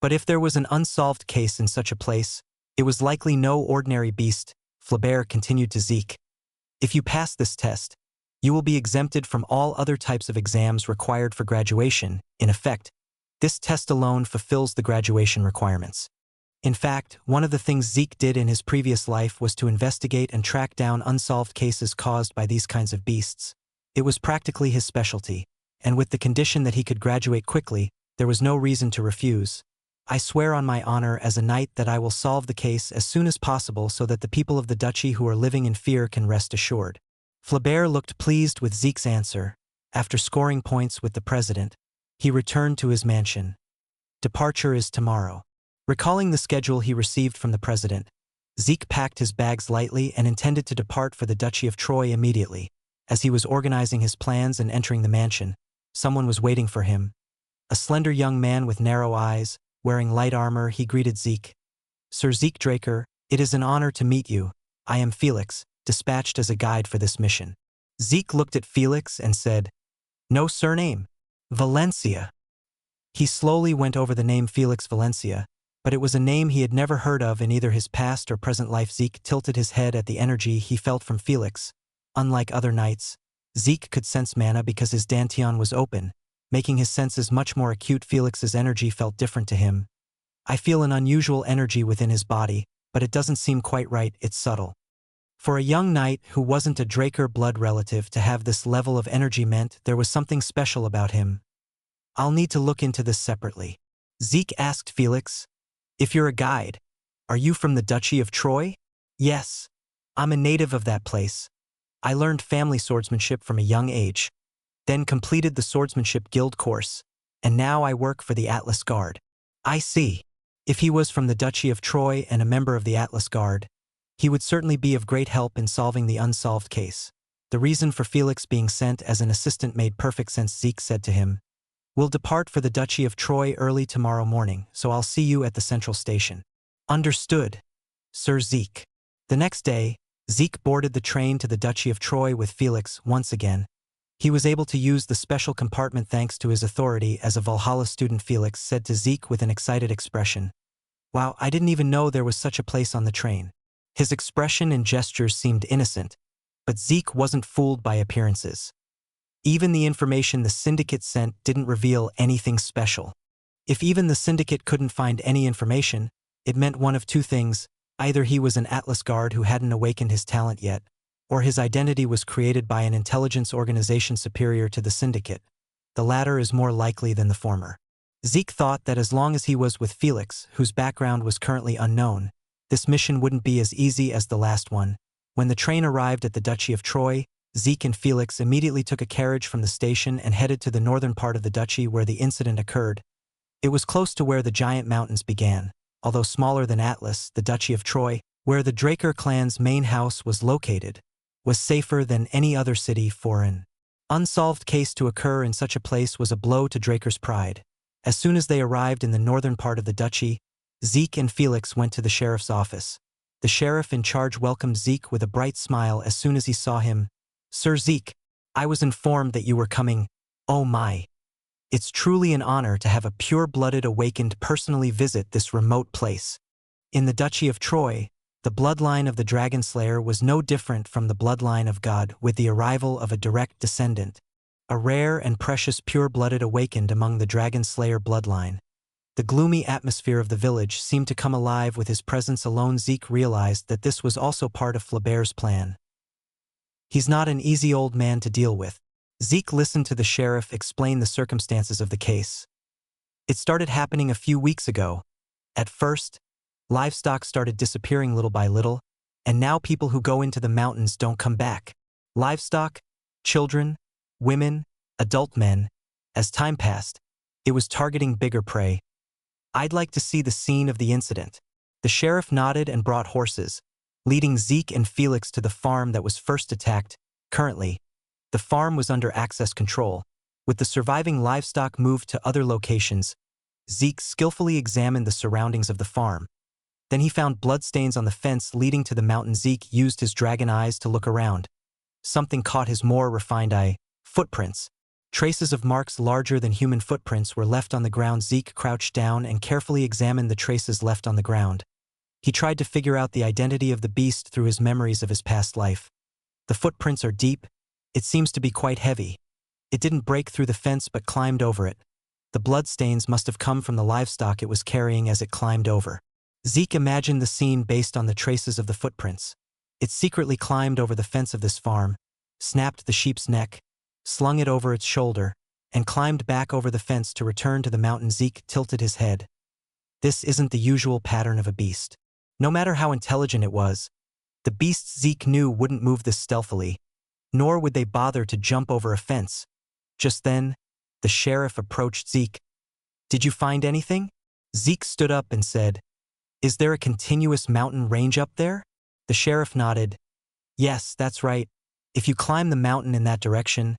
But if there was an unsolved case in such a place, it was likely no ordinary beast. Flaubert continued to Zeke. If you pass this test, you will be exempted from all other types of exams required for graduation. In effect, this test alone fulfills the graduation requirements. In fact, one of the things Zeke did in his previous life was to investigate and track down unsolved cases caused by these kinds of beasts. It was practically his specialty, and with the condition that he could graduate quickly, there was no reason to refuse. I swear on my honor as a knight that I will solve the case as soon as possible so that the people of the duchy who are living in fear can rest assured. Flaubert looked pleased with Zeke's answer. After scoring points with the president, he returned to his mansion. Departure is tomorrow. Recalling the schedule he received from the president, Zeke packed his bags lightly and intended to depart for the Duchy of Troy immediately. As he was organizing his plans and entering the mansion, someone was waiting for him. A slender young man with narrow eyes, wearing light armor, he greeted Zeke. Sir Zeke Draker, it is an honor to meet you. I am Felix, dispatched as a guide for this mission. Zeke looked at Felix and said, No surname. Valencia. He slowly went over the name Felix Valencia, but it was a name he had never heard of in either his past or present life. Zeke tilted his head at the energy he felt from Felix. Unlike other knights, Zeke could sense mana because his dantian was open, making his senses much more acute. Felix's energy felt different to him. I feel an unusual energy within his body, but it doesn't seem quite right. It's subtle. For a young knight who wasn't a Draker blood relative to have this level of energy meant there was something special about him. I'll need to look into this separately. Zeke asked Felix, If you're a guide, are you from the Duchy of Troy? Yes. I'm a native of that place. I learned family swordsmanship from a young age, then completed the Swordsmanship Guild course, and now I work for the Atlas Guard. I see. If he was from the Duchy of Troy and a member of the Atlas Guard, he would certainly be of great help in solving the unsolved case. The reason for Felix being sent as an assistant made perfect sense. Zeke said to him, We'll depart for the Duchy of Troy early tomorrow morning, so I'll see you at the central station. Understood, Sir Zeke. The next day, Zeke boarded the train to the Duchy of Troy with Felix once again. He was able to use the special compartment thanks to his authority as a Valhalla student. Felix said to Zeke with an excited expression, Wow, I didn't even know there was such a place on the train. His expression and gestures seemed innocent, but Zeke wasn't fooled by appearances. Even the information the syndicate sent didn't reveal anything special. If even the syndicate couldn't find any information, it meant one of two things. Either he was an Atlas Guard who hadn't awakened his talent yet, or his identity was created by an intelligence organization superior to the syndicate. The latter is more likely than the former. Zeke thought that as long as he was with Felix, whose background was currently unknown, this mission wouldn't be as easy as the last one. When the train arrived at the Duchy of Troy, Zeke and Felix immediately took a carriage from the station and headed to the northern part of the duchy where the incident occurred. It was close to where the giant mountains began. Although smaller than Atlas, the Duchy of Troy, where the Draker clan's main house was located, was safer than any other city for an unsolved case to occur in such a place was a blow to Draker's pride. As soon as they arrived in the northern part of the duchy, Zeke and Felix went to the sheriff's office. The sheriff in charge welcomed Zeke with a bright smile as soon as he saw him. Sir Zeke, I was informed that you were coming. Oh my. It's truly an honor to have a pure-blooded awakened personally visit this remote place. In the Duchy of Troy, the bloodline of the Dragon Slayer was no different from the bloodline of God, with the arrival of a direct descendant, a rare and precious pure-blooded awakened among the Dragon Slayer bloodline. The gloomy atmosphere of the village seemed to come alive with his presence alone. Zeke realized that this was also part of Flaubert's plan. He's not an easy old man to deal with. Zeke listened to the sheriff explain the circumstances of the case. It started happening a few weeks ago. At first, livestock started disappearing little by little, and now people who go into the mountains don't come back. Livestock, children, women, adult men. As time passed, it was targeting bigger prey. I'd like to see the scene of the incident. The sheriff nodded and brought horses, leading Zeke and Felix to the farm that was first attacked. Currently, the farm was under access control, with the surviving livestock moved to other locations. Zeke skillfully examined the surroundings of the farm. Then he found bloodstains on the fence leading to the mountain. Zeke used his dragon eyes to look around. Something caught his more refined eye. Footprints. Traces of marks larger than human footprints were left on the ground. Zeke crouched down and carefully examined the traces left on the ground. He tried to figure out the identity of the beast through his memories of his past life. The footprints are deep. It seems to be quite heavy. It didn't break through the fence but climbed over it. The bloodstains must have come from the livestock it was carrying as it climbed over. Zeke imagined the scene based on the traces of the footprints. It secretly climbed over the fence of this farm, snapped the sheep's neck, slung it over its shoulder, and climbed back over the fence to return to the mountain. Zeke tilted his head. This isn't the usual pattern of a beast. No matter how intelligent it was, the beasts Zeke knew wouldn't move this stealthily, nor would they bother to jump over a fence. Just then, the sheriff approached Zeke. "Did you find anything?" Zeke stood up and said, "Is there a continuous mountain range up there?" The sheriff nodded. "Yes, that's right. If you climb the mountain in that direction,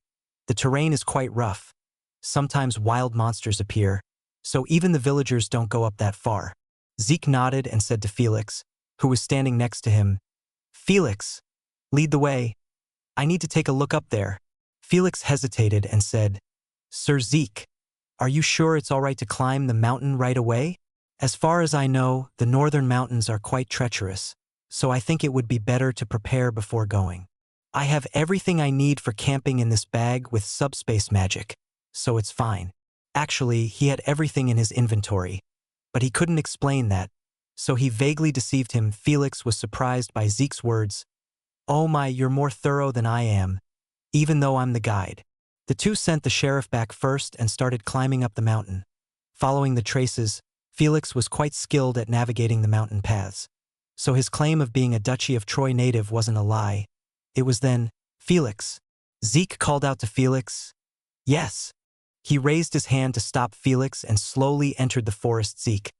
the terrain is quite rough. Sometimes wild monsters appear, so even the villagers don't go up that far." Zeke nodded and said to Felix, who was standing next to him, "Felix, lead the way. I need to take a look up there." Felix hesitated and said, "Sir Zeke, are you sure it's all right to climb the mountain right away? As far as I know, the northern mountains are quite treacherous, so I think it would be better to prepare before going. I have everything I need for camping in this bag with subspace magic, so it's fine." Actually, he had everything in his inventory, but he couldn't explain that, so he vaguely deceived him. Felix was surprised by Zeke's words. "Oh my, you're more thorough than I am, even though I'm the guide." The two sent the sheriff back first and started climbing up the mountain. Following the traces, Felix was quite skilled at navigating the mountain paths, so his claim of being a Duchy of Troy native wasn't a lie. It was then, "Felix." Zeke called out to Felix. "Yes." He raised his hand to stop Felix and slowly entered the forest. Zeke,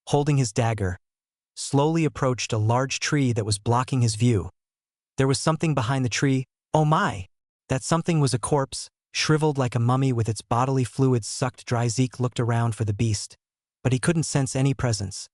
holding his dagger, slowly approached a large tree that was blocking his view. There was something behind the tree. Oh my! That something was a corpse, shriveled like a mummy with its bodily fluids sucked dry. Zeke looked around for the beast, but he couldn't sense any presence.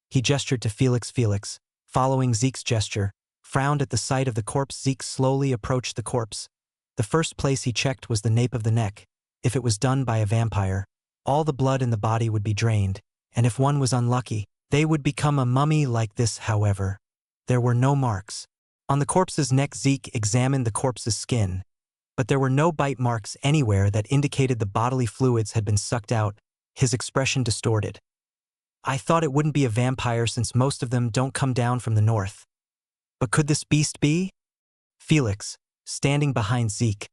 He gestured to Felix. Felix, following Zeke's gesture, frowned at the sight of the corpse. Zeke slowly approached the corpse. The first place he checked was the nape of the neck. If it was done by a vampire, all the blood in the body would be drained, and if one was unlucky, they would become a mummy like this. However, there were no marks on the corpse's neck. Zeke examined the corpse's skin, but there were no bite marks anywhere that indicated the bodily fluids had been sucked out. His expression distorted. "I thought it wouldn't be a vampire since most of them don't come down from the north. But could this beast be?" Felix, standing behind Zeke,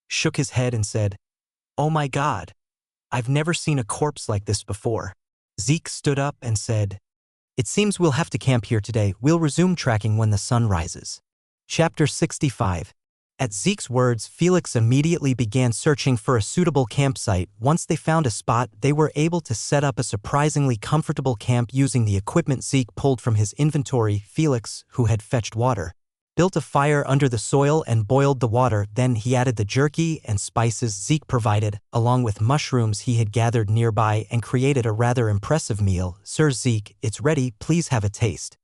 shook his head and said, "Oh my God, I've never seen a corpse like this before." Zeke stood up and said, "It seems we'll have to camp here today. We'll resume tracking when the sun rises." Chapter 65. At Zeke's words, Felix immediately began searching for a suitable campsite. Once they found a spot, they were able to set up a surprisingly comfortable camp using the equipment Zeke pulled from his inventory. Felix, who had fetched water, built a fire under the soil and boiled the water. Then he added the jerky and spices Zeke provided, along with mushrooms he had gathered nearby, and created a rather impressive meal. "Sir Zeke, it's ready. Please have a taste."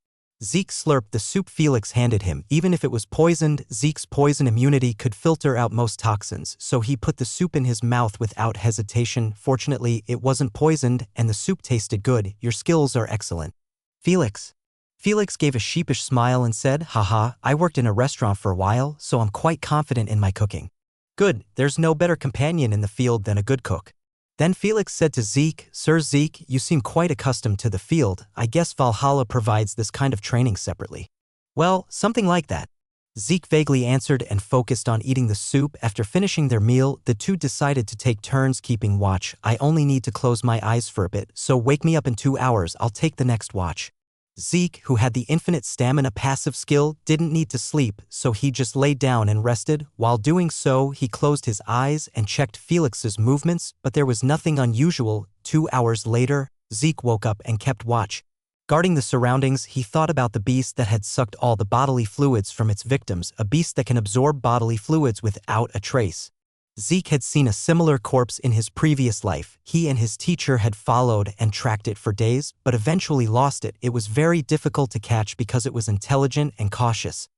Zeke slurped the soup Felix handed him. Even if it was poisoned, Zeke's poison immunity could filter out most toxins, so he put the soup in his mouth without hesitation. Fortunately, it wasn't poisoned, and the soup tasted good. "Your skills are excellent, Felix." Felix gave a sheepish smile and said, "Haha, I worked in a restaurant for a while, so I'm quite confident in my cooking." "Good, there's no better companion in the field than a good cook." Then Felix said to Zeke, "Sir Zeke, you seem quite accustomed to the field. I guess Valhalla provides this kind of training separately." "Well, something like that," Zeke vaguely answered and focused on eating the soup. After finishing their meal, the two decided to take turns keeping watch. "I only need to close my eyes for a bit, so wake me up in 2 hours. I'll take the next watch." Zeke, who had the infinite stamina passive skill, didn't need to sleep, so he just laid down and rested. While doing so, he closed his eyes and checked Felix's movements, but there was nothing unusual. 2 hours later, Zeke woke up and kept watch. Guarding the surroundings, he thought about the beast that had sucked all the bodily fluids from its victims, a beast that can absorb bodily fluids without a trace. Zeke had seen a similar corpse in his previous life. He and his teacher had followed and tracked it for days, but eventually lost it. It was very difficult to catch because it was intelligent and cautious.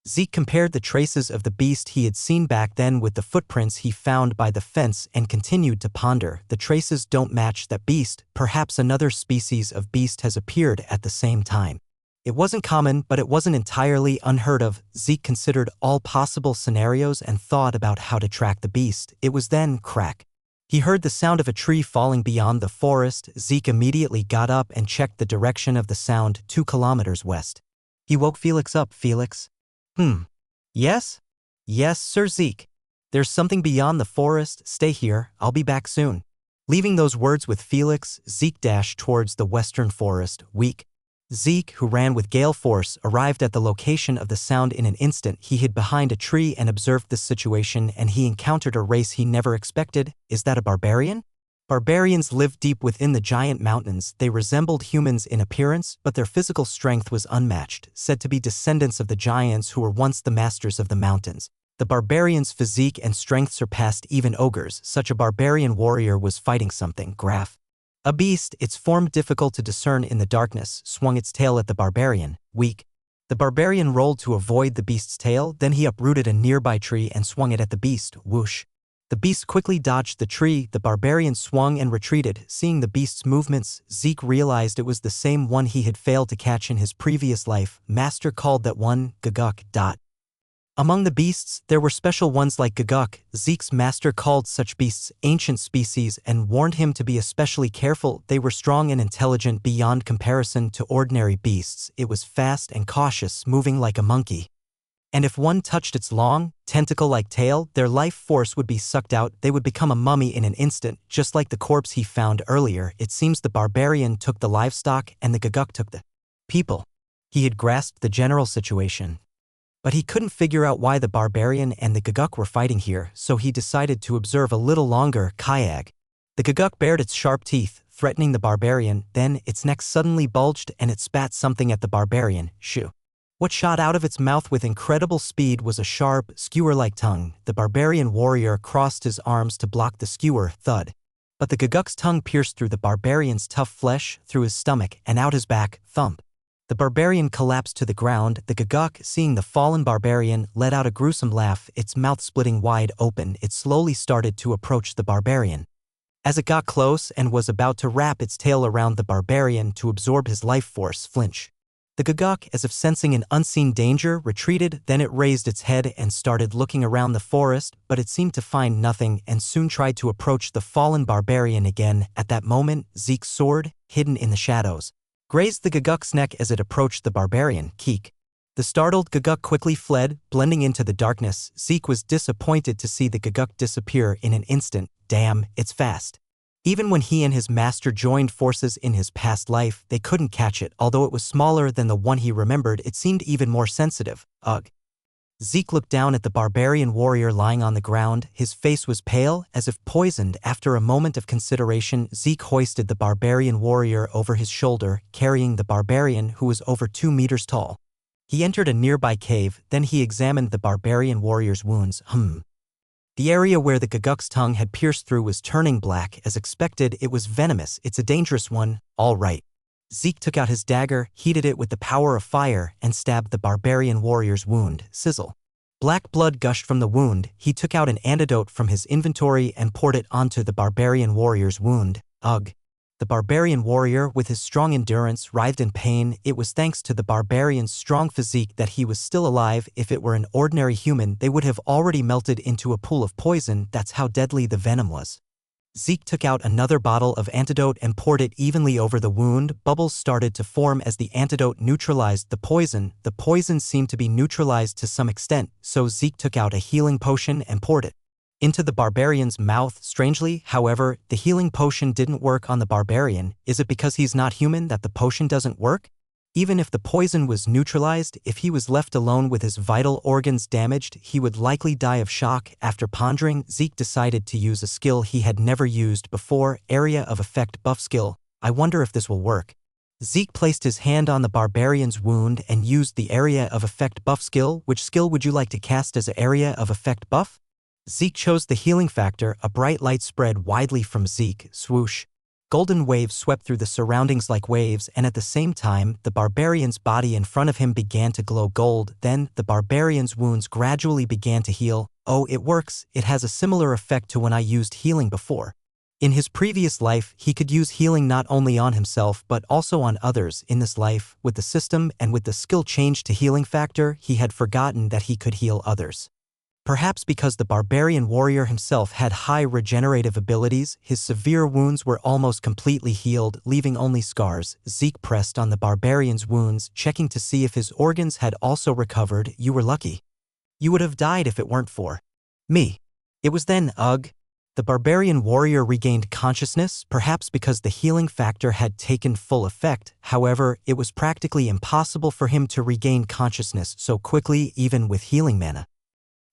Zeke compared the traces of the beast he had seen back then with the footprints he found by the fence and continued to ponder. The traces don't match that beast. Perhaps another species of beast has appeared at the same time. It wasn't common, but it wasn't entirely unheard of. Zeke considered all possible scenarios and thought about how to track the beast. It was then, crack. He heard the sound of a tree falling beyond the forest. Zeke immediately got up and checked the direction of the sound, 2 kilometers west. He woke Felix up. Felix? Yes? Yes, Sir Zeke. There's something beyond the forest. Stay here, I'll be back soon. Leaving those words with Felix, Zeke dashed towards the western forest. Weak. Zeke, who ran with gale force, arrived at the location of the sound in an instant. He hid behind a tree and observed the situation, and he encountered a race he never expected. Is that a barbarian? Barbarians lived deep within the giant mountains. They resembled humans in appearance, but their physical strength was unmatched, said to be descendants of the giants who were once the masters of the mountains. The barbarian's physique and strength surpassed even ogres. Such a barbarian warrior was fighting something. Graph. A beast, its form difficult to discern in the darkness, swung its tail at the barbarian. Weak. The barbarian rolled to avoid the beast's tail, then he uprooted a nearby tree and swung it at the beast. Whoosh. The beast quickly dodged the tree. The barbarian swung and retreated. Seeing the beast's movements, Zeke realized it was the same one he had failed to catch in his previous life. Master called that one Guguk. Among the beasts, there were special ones like Guguk. Zeke's master called such beasts ancient species and warned him to be especially careful. They were strong and intelligent beyond comparison to ordinary beasts. It was fast and cautious, moving like a monkey. And if one touched its long, tentacle-like tail, their life force would be sucked out. They would become a mummy in an instant, just like the corpse he found earlier. It seems the barbarian took the livestock and the Guguk took the people. He had grasped the general situation. But he couldn't figure out why the barbarian and the Guguk were fighting here, so he decided to observe a little longer. Kayag. The Guguk bared its sharp teeth, threatening the barbarian. Then its neck suddenly bulged and it spat something at the barbarian. Shoo. What shot out of its mouth with incredible speed was a sharp, skewer-like tongue. The barbarian warrior crossed his arms to block the skewer. Thud. But the Guguk's tongue pierced through the barbarian's tough flesh, through his stomach, and out his back. Thump. The barbarian collapsed to the ground. The Guguk, seeing the fallen barbarian, let out a gruesome laugh, its mouth splitting wide open. It slowly started to approach the barbarian. As it got close and was about to wrap its tail around the barbarian to absorb his life force, flinch. The Guguk, as if sensing an unseen danger, retreated. Then it raised its head and started looking around the forest, but it seemed to find nothing and soon tried to approach the fallen barbarian again. At that moment, Zeke's sword, hidden in the shadows, grazed the Guguk's neck as it approached the barbarian. Keek. The startled Guguk quickly fled, blending into the darkness. Zeke was disappointed to see the Guguk disappear in an instant. Damn, it's fast. Even when he and his master joined forces in his past life, they couldn't catch it. Although it was smaller than the one he remembered, it seemed even more sensitive. Ugh. Zeke looked down at the barbarian warrior lying on the ground. His face was pale, as if poisoned. After a moment of consideration, Zeke hoisted the barbarian warrior over his shoulder, carrying the barbarian, who was over 2 meters tall. He entered a nearby cave, then he examined the barbarian warrior's wounds. The area where the Guguk's tongue had pierced through was turning black. As expected, it was venomous. It's a dangerous one. All right. Zeke took out his dagger, heated it with the power of fire, and stabbed the barbarian warrior's wound. Sizzle. Black blood gushed from the wound. He took out an antidote from his inventory and poured it onto the barbarian warrior's wound. Ugh. The barbarian warrior, with his strong endurance, writhed in pain. It was thanks to the barbarian's strong physique that he was still alive. If it were an ordinary human, they would have already melted into a pool of poison. That's how deadly the venom was. Zeke took out another bottle of antidote and poured it evenly over the wound. Bubbles started to form as the antidote neutralized the poison. The poison seemed to be neutralized to some extent, so Zeke took out a healing potion and poured it into the barbarian's mouth. Strangely, however, the healing potion didn't work on the barbarian. Is it because he's not human that the potion doesn't work? Even if the poison was neutralized, if he was left alone with his vital organs damaged, he would likely die of shock. After pondering, Zeke decided to use a skill he had never used before, Area of Effect buff skill. I wonder if this will work. Zeke placed his hand on the barbarian's wound and used the Area of Effect buff skill. Which skill would you like to cast as an Area of Effect buff? Zeke chose the healing factor. A bright light spread widely from Zeke. Swoosh. Golden waves swept through the surroundings like waves, and at the same time, the barbarian's body in front of him began to glow gold. Then, the barbarian's wounds gradually began to heal. Oh, it works. It has a similar effect to when I used healing before. In his previous life, he could use healing not only on himself but also on others. In this life, with the system and with the skill change to healing factor, he had forgotten that he could heal others. Perhaps because the barbarian warrior himself had high regenerative abilities, his severe wounds were almost completely healed, leaving only scars. Zeke pressed on the barbarian's wounds, checking to see if his organs had also recovered. You were lucky. You would have died if it weren't for me. It was then, ugh. The barbarian warrior regained consciousness, perhaps because the healing factor had taken full effect. However, it was practically impossible for him to regain consciousness so quickly, even with healing mana.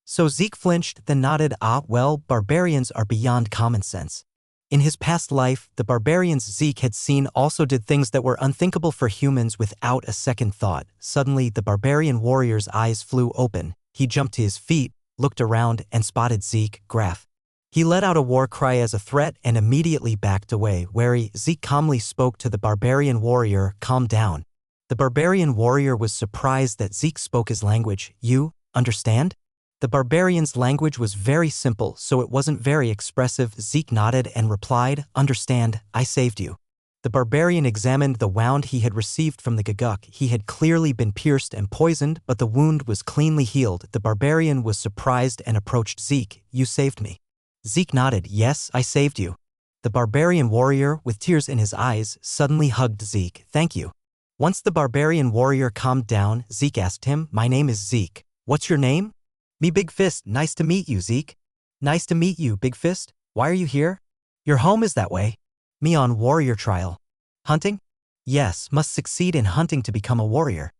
So Zeke flinched, then nodded. Ah, well, barbarians are beyond common sense. In his past life, the barbarians Zeke had seen also did things that were unthinkable for humans without a second thought. Suddenly, the barbarian warrior's eyes flew open. He jumped to his feet, looked around, and spotted Zeke, Graph. He let out a war cry as a threat and immediately backed away. Wary, Zeke calmly spoke to the barbarian warrior, calm down. The barbarian warrior was surprised that Zeke spoke his language. You understand? The barbarian's language was very simple, so it wasn't very expressive. Zeke nodded and replied, understand, I saved you. The barbarian examined the wound he had received from the Gaguk. He had clearly been pierced and poisoned, but the wound was cleanly healed. The barbarian was surprised and approached Zeke. You saved me. Zeke nodded. Yes, I saved you. The barbarian warrior, with tears in his eyes, suddenly hugged Zeke. Thank you. Once the barbarian warrior calmed down, Zeke asked him, my name is Zeke. What's your name? Me Big Fist. Nice to meet you, Zeke. Nice to meet you, Big Fist. Why are you here? Your home is that way. Me on warrior trial. Hunting? Yes, must succeed in hunting to become a warrior.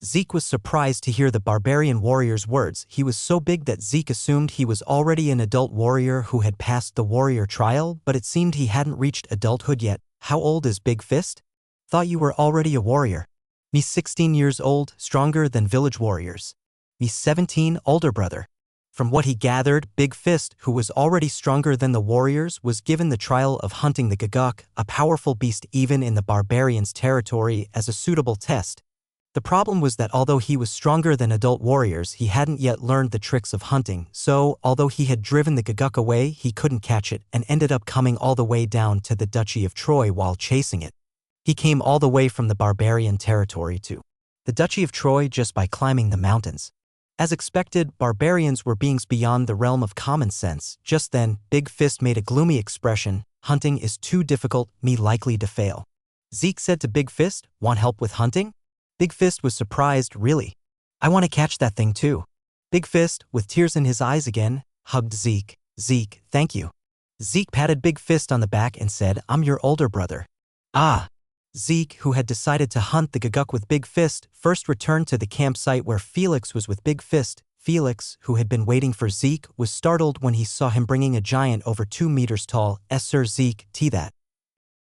Zeke was surprised to hear the barbarian warrior's words. He was so big that Zeke assumed he was already an adult warrior who had passed the warrior trial, but it seemed he hadn't reached adulthood yet. How old is Big Fist? Thought you were already a warrior. Me 16 years old, stronger than village warriors. Me 17, older brother. From what he gathered, Big Fist, who was already stronger than the warriors, was given the trial of hunting the Gaguk, a powerful beast even in the barbarian's territory, as a suitable test. The problem was that although he was stronger than adult warriors, he hadn't yet learned the tricks of hunting, so, although he had driven the Gaguk away, he couldn't catch it and ended up coming all the way down to the Duchy of Troy while chasing it. He came all the way from the barbarian territory to the Duchy of Troy just by climbing the mountains. As expected, barbarians were beings beyond the realm of common sense. Just then, Big Fist made a gloomy expression. Hunting is too difficult, me likely to fail. Zeke said to Big Fist, want help with hunting? Big Fist was surprised. Really? I want to catch that thing too. Big Fist, with tears in his eyes again, hugged Zeke. Zeke, thank you. Zeke patted Big Fist on the back and said, I'm your older brother. Ah. Zeke, who had decided to hunt the Gaguk with Big Fist, first returned to the campsite where Felix was with Big Fist. Felix, who had been waiting for Zeke, was startled when he saw him bringing a giant over 2 meters tall. Sir Zeke, that.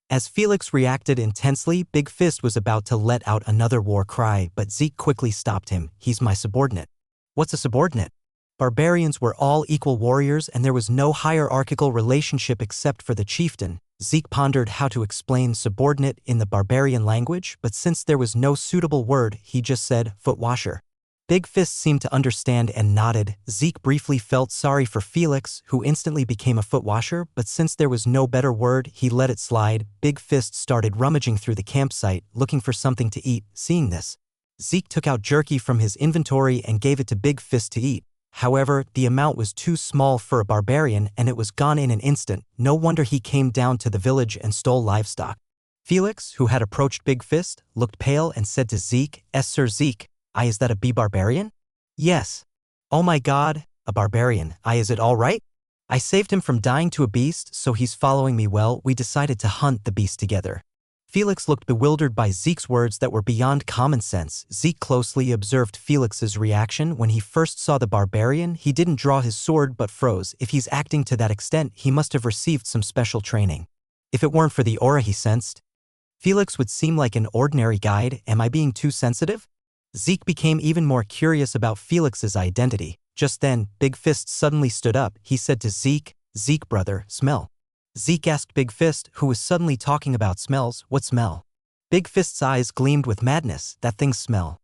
As Felix reacted intensely, Big Fist was about to let out another war cry, but Zeke quickly stopped him. He's my subordinate. What's a subordinate? Barbarians were all equal warriors and there was no hierarchical relationship except for the chieftain. Zeke pondered how to explain subordinate in the barbarian language, but since there was no suitable word, he just said, foot washer. Big Fist seemed to understand and nodded. Zeke briefly felt sorry for Felix, who instantly became a foot washer, but since there was no better word, he let it slide. Big Fist started rummaging through the campsite, looking for something to eat. Seeing this, Zeke took out jerky from his inventory and gave it to Big Fist to eat. However, the amount was too small for a barbarian and it was gone in an instant. No wonder he came down to the village and stole livestock. Felix, who had approached Big Fist, looked pale and said to Zeke, Sir Zeke, is that a barbarian? Yes. Oh my god, a barbarian. Is it all right? I saved him from dying to a beast, so he's following me. Well, we decided to hunt the beast together. Felix looked bewildered by Zeke's words that were beyond common sense. Zeke closely observed Felix's reaction. When he first saw the barbarian, he didn't draw his sword but froze. If he's acting to that extent, he must have received some special training. If it weren't for the aura he sensed, Felix would seem like an ordinary guide. Am I being too sensitive? Zeke became even more curious about Felix's identity. Just then, Big Fist suddenly stood up. He said to Zeke, Zeke brother, smell. Zeke asked Big Fist, who was suddenly talking about smells, what smell? Big Fist's eyes gleamed with madness. That thing's smell.